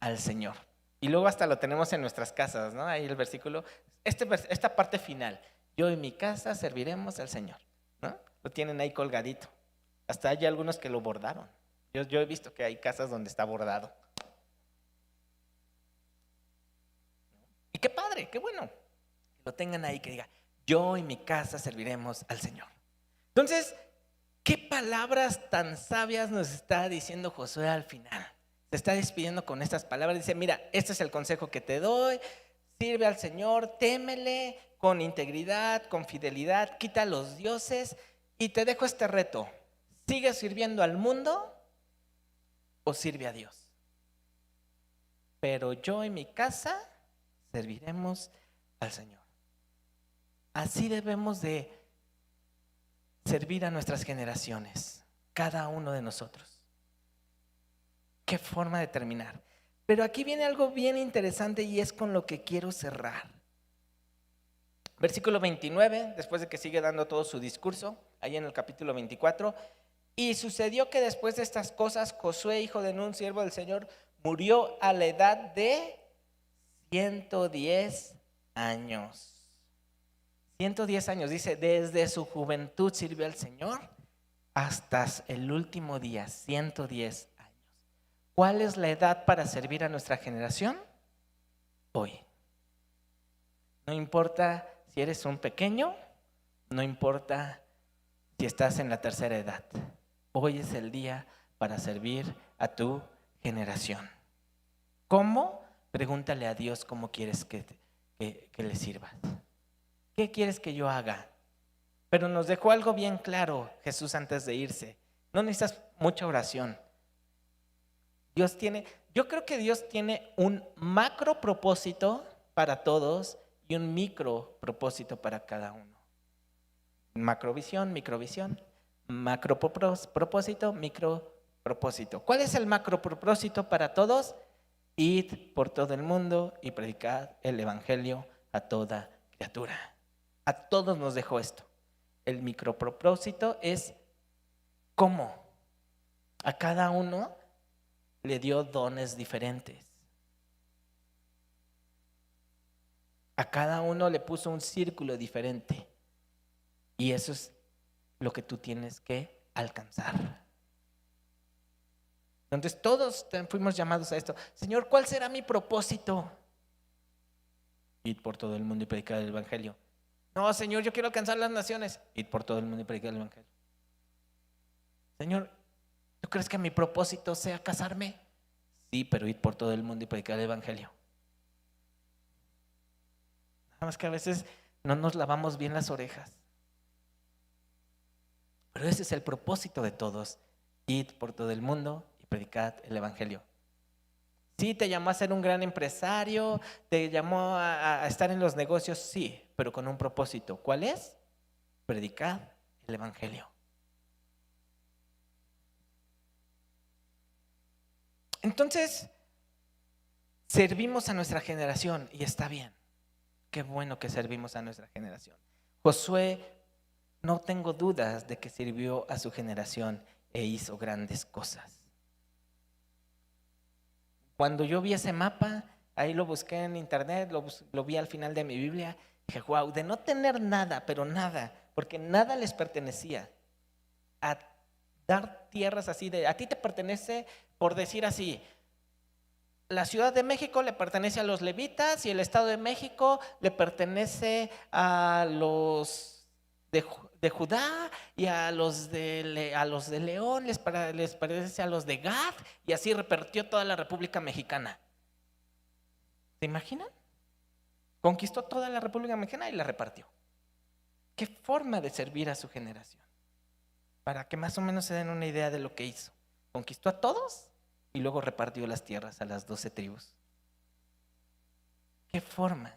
al Señor. Y luego hasta lo tenemos en nuestras casas, ¿no? Ahí el versículo, esta parte final, yo y mi casa serviremos al Señor, ¿no? Lo tienen ahí colgadito. Hasta hay algunos que lo bordaron. Yo he visto que hay casas donde está bordado. Y qué padre, qué bueno. Que lo tengan ahí, que diga, yo y mi casa serviremos al Señor. Entonces, ¿qué palabras tan sabias nos está diciendo Josué al final? Se está despidiendo con estas palabras. Dice, mira, este es el consejo que te doy. Sirve al Señor, témele con integridad, con fidelidad. Quita a los dioses y te dejo este reto. ¿Sigue sirviendo al mundo o sirve a Dios? Pero yo y mi casa serviremos al Señor. Así debemos de servir a nuestras generaciones, cada uno de nosotros. Qué forma de terminar. Pero aquí viene algo bien interesante y es con lo que quiero cerrar. Versículo 29, después de que sigue dando todo su discurso, ahí en el capítulo 24. Y sucedió que después de estas cosas, Josué, hijo de Nun, siervo del Señor, murió a la edad de 110 años. 110 años, dice, desde su juventud sirvió al Señor hasta el último día, 110 años. ¿Cuál es la edad para servir a nuestra generación? Hoy. No importa si eres un pequeño, no importa si estás en la tercera edad. Hoy es el día para servir a tu generación. ¿Cómo? Pregúntale a Dios cómo quieres que le sirvas. ¿Qué quieres que yo haga? Pero nos dejó algo bien claro Jesús antes de irse. No necesitas mucha oración. Yo creo que Dios tiene un macro propósito para todos y un micro propósito para cada uno. Macrovisión, microvisión, macro propósito, micro propósito. ¿Cuál es el macro propósito para todos? Id por todo el mundo y predicad el evangelio a toda criatura. A todos nos dejó esto. El micropropósito es cómo. A cada uno le dio dones diferentes. A cada uno le puso un círculo diferente. Y eso es lo que tú tienes que alcanzar. Entonces todos fuimos llamados a esto. Señor, ¿cuál será mi propósito? Ir por todo el mundo y predicar el evangelio. No, Señor, yo quiero alcanzar las naciones. Ir por todo el mundo y predicar el evangelio. Señor, ¿tú crees que mi propósito sea casarme? Sí, pero ir por todo el mundo y predicar el evangelio. Nada más que a veces no nos lavamos bien las orejas. Pero ese es el propósito de todos. Ir por todo el mundo y y predicad el evangelio. Sí, te llamó a ser un gran empresario, te llamó a estar en los negocios, sí, pero con un propósito. ¿Cuál es? Predicad el evangelio. Entonces, servimos a nuestra generación y está bien. Qué bueno que servimos a nuestra generación. Josué, no tengo dudas de que sirvió a su generación e hizo grandes cosas. Cuando yo vi ese mapa, ahí lo busqué en internet, lo vi al final de mi Biblia, dije, wow, de no tener nada, pero nada, porque nada les pertenecía, a dar tierras así de, a ti te pertenece, por decir así, la Ciudad de México le pertenece a los levitas y el Estado de México le pertenece a los de Judá y a los de León les pertenece a los de Gad, y así repartió toda la República Mexicana. ¿Se imaginan? Conquistó toda la República Mexicana y la repartió. ¿Qué forma de servir a su generación? Para que más o menos se den una idea de lo que hizo. Conquistó a todos y luego repartió las tierras a las 12 tribus. ¿Qué forma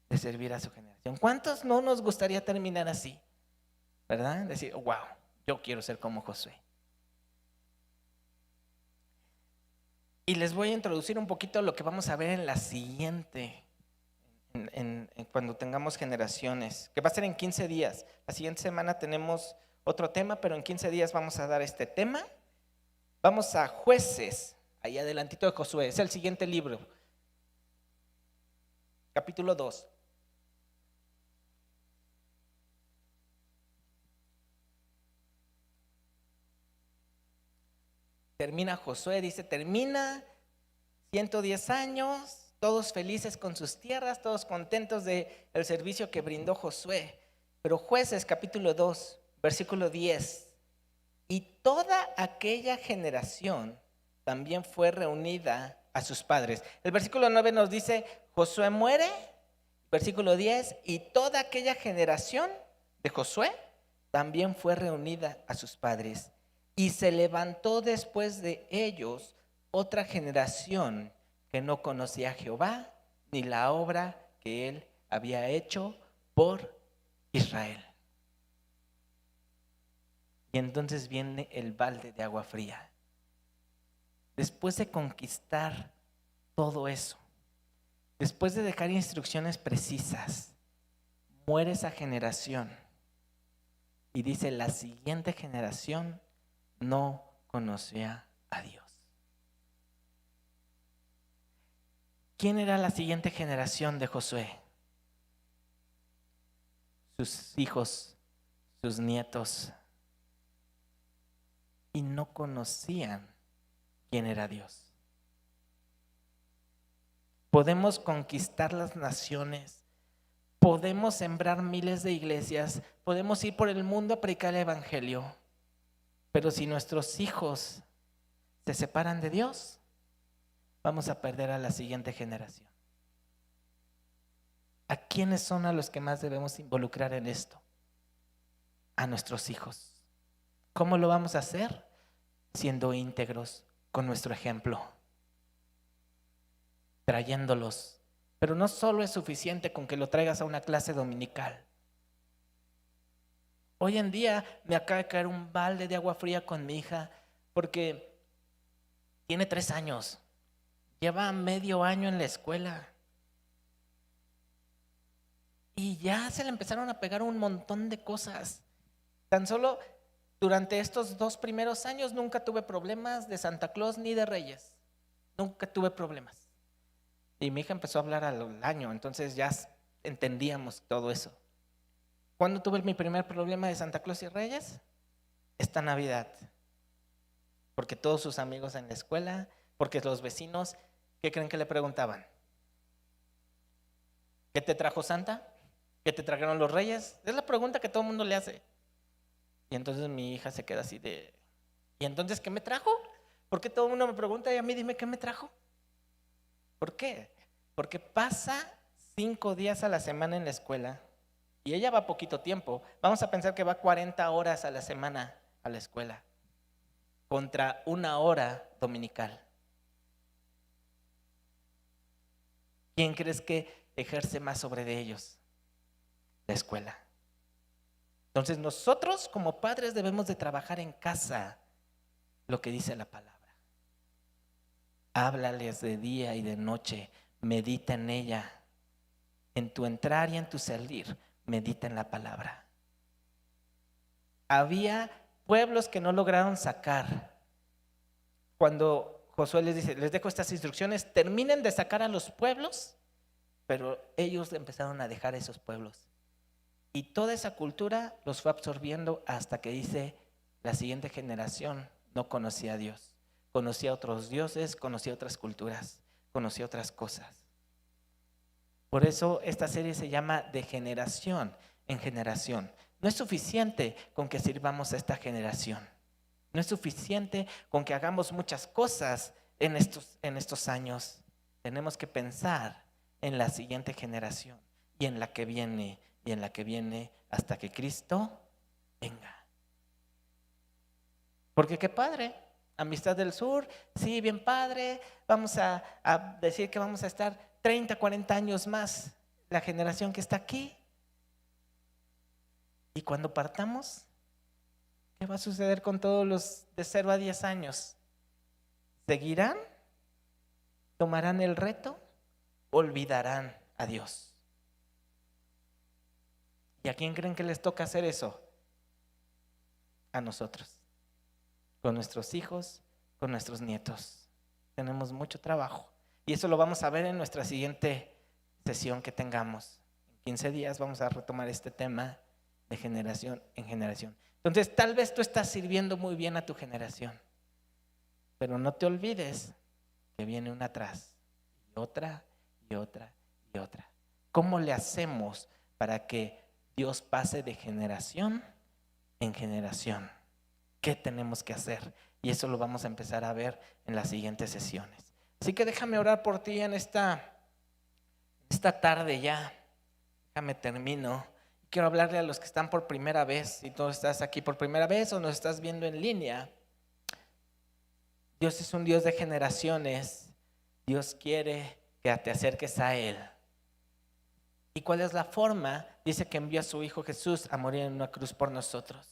de servir a su generación? ¿Cuántos no nos gustaría terminar así? ¿Verdad? Decir, wow, yo quiero ser como Josué. Y les voy a introducir un poquito lo que vamos a ver en la siguiente, cuando tengamos generaciones, que va a ser en 15 días. La siguiente semana tenemos otro tema, pero en 15 días vamos a dar este tema. Vamos a Jueces, ahí adelantito de Josué, es el siguiente libro, capítulo 2. Termina Josué, dice, termina 110 años, todos felices con sus tierras, todos contentos del servicio que brindó Josué. Pero Jueces capítulo 2, versículo 10, y toda aquella generación también fue reunida a sus padres. El versículo 9 nos dice, Josué muere, versículo 10, y toda aquella generación de Josué también fue reunida a sus padres. Y se levantó después de ellos otra generación que no conocía a Jehová ni la obra que él había hecho por Israel. Y entonces viene el balde de agua fría. Después de conquistar todo eso, después de dejar instrucciones precisas, muere esa generación. Y dice, la siguiente generación no conocía a Dios. ¿Quién era la siguiente generación de Josué? Sus hijos, sus nietos. Y no conocían quién era Dios. Podemos conquistar las naciones, podemos sembrar miles de iglesias, podemos ir por el mundo a predicar el evangelio, pero si nuestros hijos se separan de Dios, vamos a perder a la siguiente generación. ¿A quiénes son a los que más debemos involucrar en esto? A nuestros hijos. ¿Cómo lo vamos a hacer? Siendo íntegros con nuestro ejemplo, trayéndolos. Pero no solo es suficiente con que lo traigas a una clase dominical. Hoy en día me acaba de caer un balde de agua fría con mi hija porque tiene 3 años, lleva medio año en la escuela y ya se le empezaron a pegar un montón de cosas. Tan solo durante estos 2 primeros años nunca tuve problemas de Santa Claus ni de Reyes, nunca tuve problemas. Y mi hija empezó a hablar al año, entonces ya entendíamos todo eso. ¿Cuándo tuve mi primer problema de Santa Claus y Reyes? Esta Navidad. Porque todos sus amigos en la escuela, porque los vecinos, ¿qué creen que le preguntaban? ¿Qué te trajo Santa? ¿Qué te trajeron los Reyes? Es la pregunta que todo el mundo le hace. Y entonces mi hija se queda así de, ¿y entonces qué me trajo? ¿Por qué todo el mundo me pregunta y a mí dime qué me trajo? ¿Por qué? Porque pasa 5 días a la semana en la escuela y ella va poquito tiempo. Vamos a pensar que va 40 horas a la semana a la escuela contra 1 hora dominical? ¿Quién crees que ejerce más sobre de ellos? La escuela. Entonces nosotros como padres debemos de trabajar en casa lo que dice la palabra. Háblales de día y de noche, medita en ella. En tu entrar y en tu salir, medita en la palabra. Había pueblos que no lograron sacar. Cuando Josué les dice, les dejo estas instrucciones, terminen de sacar a los pueblos, pero ellos empezaron a dejar esos pueblos. Y toda esa cultura los fue absorbiendo hasta que dice, la siguiente generación no conocía a Dios. Conocía a otros dioses, conocía otras culturas, conocía otras cosas. Por eso esta serie se llama De generación en generación. No es suficiente con que sirvamos a esta generación. No es suficiente con que hagamos muchas cosas en estos años. Tenemos que pensar en la siguiente generación y en la que viene y en la que viene hasta que Cristo venga. Porque qué padre, Amistad del Sur, sí, bien padre, vamos a decir que vamos a estar 30, 40 años más, la generación que está aquí. Y cuando partamos, ¿qué va a suceder con todos los de 0 a 10 años? ¿Seguirán? ¿Tomarán el reto? ¿Olvidarán a Dios? ¿Y a quién creen que les toca hacer eso? A nosotros, con nuestros hijos, con nuestros nietos. Tenemos mucho trabajo y eso lo vamos a ver en nuestra siguiente sesión que tengamos. En 15 días vamos a retomar este tema de generación en generación. Entonces, tal vez tú estás sirviendo muy bien a tu generación, pero no te olvides que viene una atrás, y otra, y otra, y otra. ¿Cómo le hacemos para que Dios pase de generación en generación? ¿Qué tenemos que hacer? Y eso lo vamos a empezar a ver en las siguientes sesiones. Así que déjame orar por ti en esta tarde ya. Déjame termino. Quiero hablarle a los que están por primera vez. Si tú estás aquí por primera vez o nos estás viendo en línea, Dios es un Dios de generaciones. Dios quiere que te acerques a Él. ¿Y cuál es la forma? Dice que envió a su Hijo Jesús a morir en una cruz por nosotros,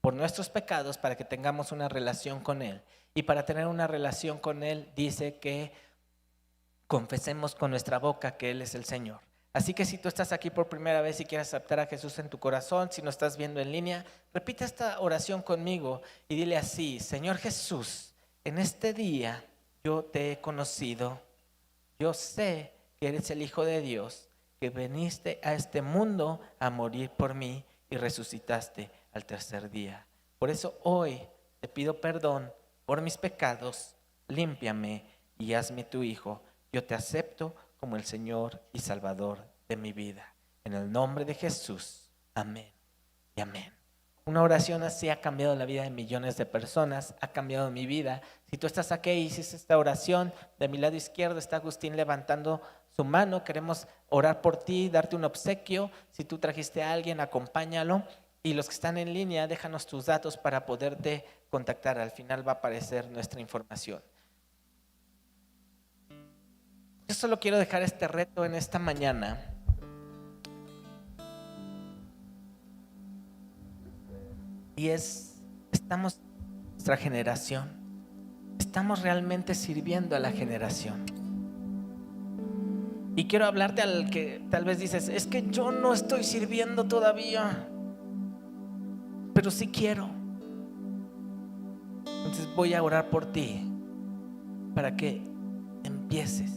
por nuestros pecados, para que tengamos una relación con Él. Y para tener una relación con Él, dice que confesemos con nuestra boca que Él es el Señor. Así que si tú estás aquí por primera vez y quieres aceptar a Jesús en tu corazón, si no estás viendo en línea, repite esta oración conmigo y dile así: Señor Jesús, en este día yo te he conocido. Yo sé que eres el Hijo de Dios, que viniste a este mundo a morir por mí y resucitaste al tercer día. Por eso hoy te pido perdón por mis pecados, límpiame y hazme tu hijo. Yo te acepto como el Señor y Salvador de mi vida. En el nombre de Jesús, amén y amén. Una oración así ha cambiado la vida de millones de personas, ha cambiado mi vida. Si tú estás aquí y hiciste esta oración, de mi lado izquierdo está Agustín levantando su mano. Queremos orar por ti, darte un obsequio. Si tú trajiste a alguien, acompáñalo. Y los que están en línea, déjanos tus datos para poderte contactar. Al final va a aparecer nuestra información. Yo solo quiero dejar este reto en esta mañana. Y estamos, nuestra generación, estamos realmente sirviendo a la generación. Y quiero hablarte al que tal vez dices, es que yo no estoy sirviendo todavía, pero sí quiero. Entonces voy a orar por ti para que empieces,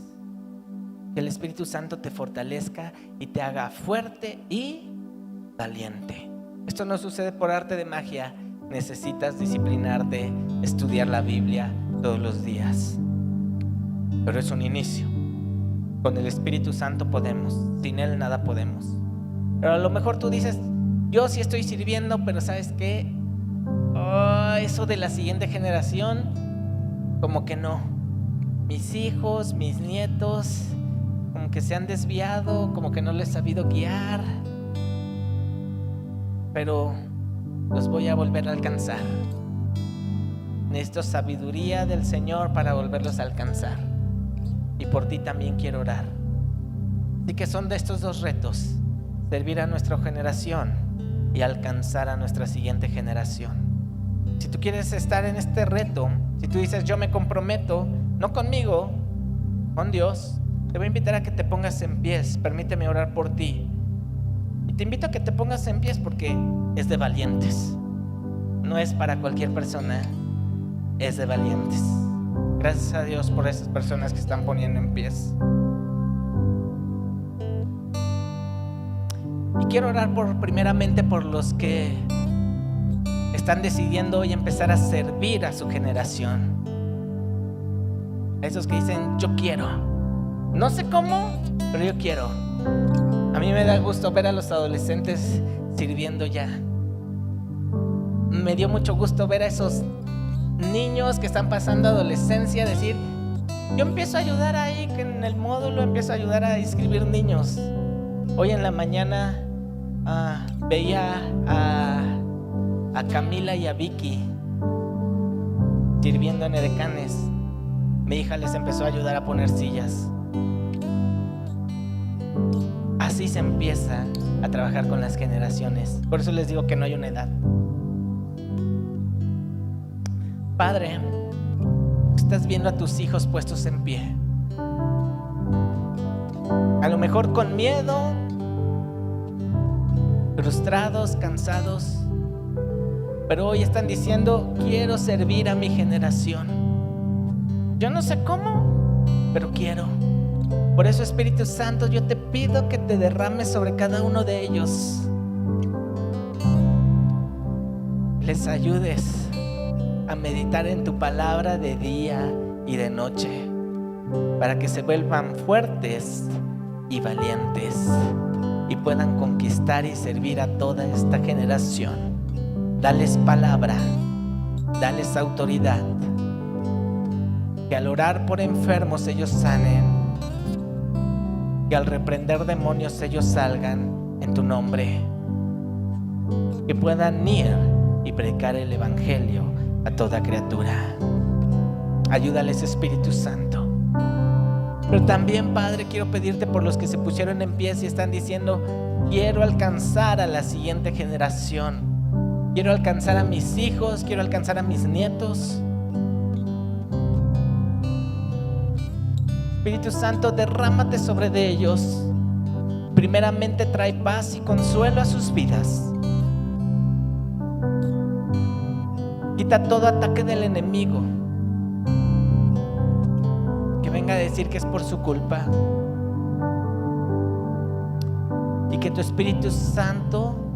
que el Espíritu Santo te fortalezca y te haga fuerte y valiente. Esto no sucede por arte de magia. Necesitas disciplinarte, estudiar la Biblia todos los días. Pero es un inicio. Con el Espíritu Santo podemos, sin Él nada podemos. Pero a lo mejor tú dices, yo sí estoy sirviendo, pero ¿sabes qué? Eso de la siguiente generación, como que no. Mis hijos, mis nietos, como que se han desviado, como que no les he sabido guiar. Pero los voy a volver a alcanzar. Necesito sabiduría del Señor para volverlos a alcanzar. Y por ti también quiero orar. Así que son de estos dos retos: servir a nuestra generación y alcanzar a nuestra siguiente generación. Si tú quieres estar en este reto, si tú dices yo me comprometo, no conmigo, con Dios, te voy a invitar a que te pongas en pies. Permíteme orar por ti. Y te invito a que te pongas en pies porque es de valientes. No es para cualquier persona, es de valientes. Gracias a Dios por esas personas que están poniendo en pies. Y quiero orar primeramente por los que están decidiendo hoy empezar a servir a su generación. Esos que dicen yo quiero, no sé cómo, pero yo quiero. A mí me da gusto ver a los adolescentes sirviendo ya. Me dio mucho gusto ver a esos niños que están pasando adolescencia decir yo empiezo a ayudar ahí, que en el módulo empiezo a ayudar a inscribir niños. Hoy en la mañana veía a Camila y a Vicky sirviendo en Edecanes. Mi hija les empezó a ayudar a poner sillas. Así se empieza a trabajar con las generaciones. Por eso les digo que no hay una edad. Padre, estás viendo a tus hijos puestos en pie. A lo mejor con miedo, frustrados, cansados, pero hoy están diciendo quiero servir a mi generación. Yo no sé cómo, pero quiero. Por eso, Espíritu Santo, yo te pido que te derrames sobre cada uno de ellos. Les ayudes a meditar en tu palabra de día y de noche, para que se vuelvan fuertes y valientes y puedan conquistar y servir a toda esta generación. Dales palabra, dales autoridad, que al orar por enfermos ellos sanen, que al reprender demonios ellos salgan en tu nombre, que puedan ir y predicar el evangelio a toda criatura. Ayúdales, Espíritu Santo. Pero también, Padre, quiero pedirte por los que se pusieron en pie y están diciendo quiero alcanzar a la siguiente generación, quiero alcanzar a mis hijos, quiero alcanzar a mis nietos. Espíritu Santo, derrámate sobre de ellos. Primeramente trae paz y consuelo a sus vidas. Quita todo ataque del enemigo que venga a decir que es por su culpa. Y que tu Espíritu Santo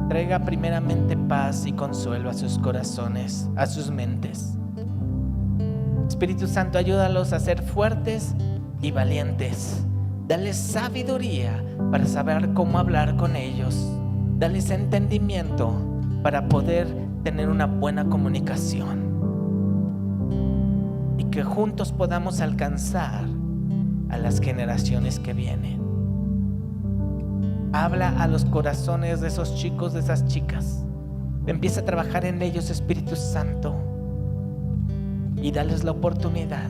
traiga primeramente paz y consuelo a sus corazones, a sus mentes. Espíritu Santo, ayúdalos a ser fuertes y valientes. Dales sabiduría para saber cómo hablar con ellos. Dales entendimiento para poder tener una buena comunicación. Y que juntos podamos alcanzar a las generaciones que vienen. Habla a los corazones de esos chicos, de esas chicas. Empieza a trabajar en ellos, Espíritu Santo. Y dales la oportunidad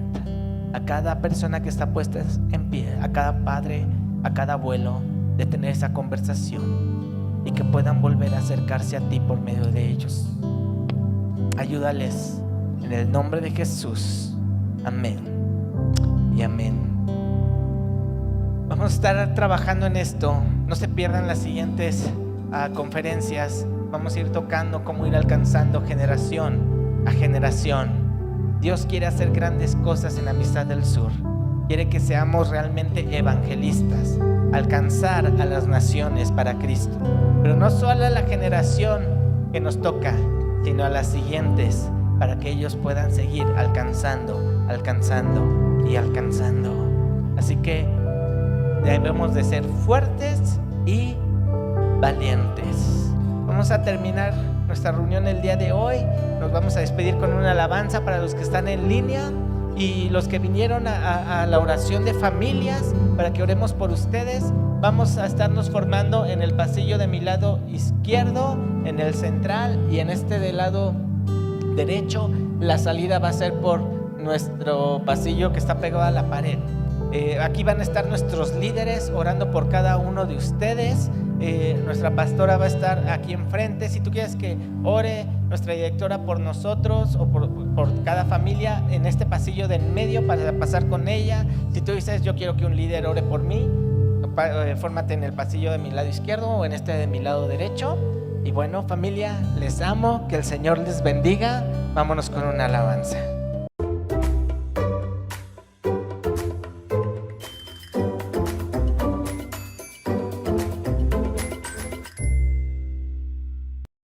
a cada persona que está puesta en pie, a cada padre, a cada abuelo, de tener esa conversación y que puedan volver a acercarse a ti por medio de ellos. Ayúdales en el nombre de Jesús. Amén y amén. Vamos a estar trabajando en esto. No se pierdan las siguientes conferencias. Vamos a ir tocando cómo ir alcanzando generación a generación. Dios quiere hacer grandes cosas en Amistad del Sur. Quiere que seamos realmente evangelistas, alcanzar a las naciones para Cristo. Pero no solo a la generación que nos toca, sino a las siguientes, para que ellos puedan seguir alcanzando y alcanzando. Así que debemos de ser fuertes y valientes. Vamos a terminar nuestra reunión el día de hoy. Nos vamos a despedir con una alabanza para los que están en línea y los que vinieron a la oración de familias, para que oremos por ustedes. Vamos a estarnos formando en el pasillo de mi lado izquierdo, en el central y en este del lado derecho. La salida va a ser por nuestro pasillo que está pegado a la pared. Aquí van a estar nuestros líderes orando por cada uno de ustedes. Nuestra pastora va a estar aquí enfrente. Si tú quieres que ore nuestra directora por nosotros o por cada familia, en este pasillo de en medio para pasar con ella. Si tú dices yo quiero que un líder ore por mí, fórmate en el pasillo de mi lado izquierdo o en este de mi lado derecho. Y bueno, familia, les amo, que el Señor les bendiga. Vámonos con una alabanza.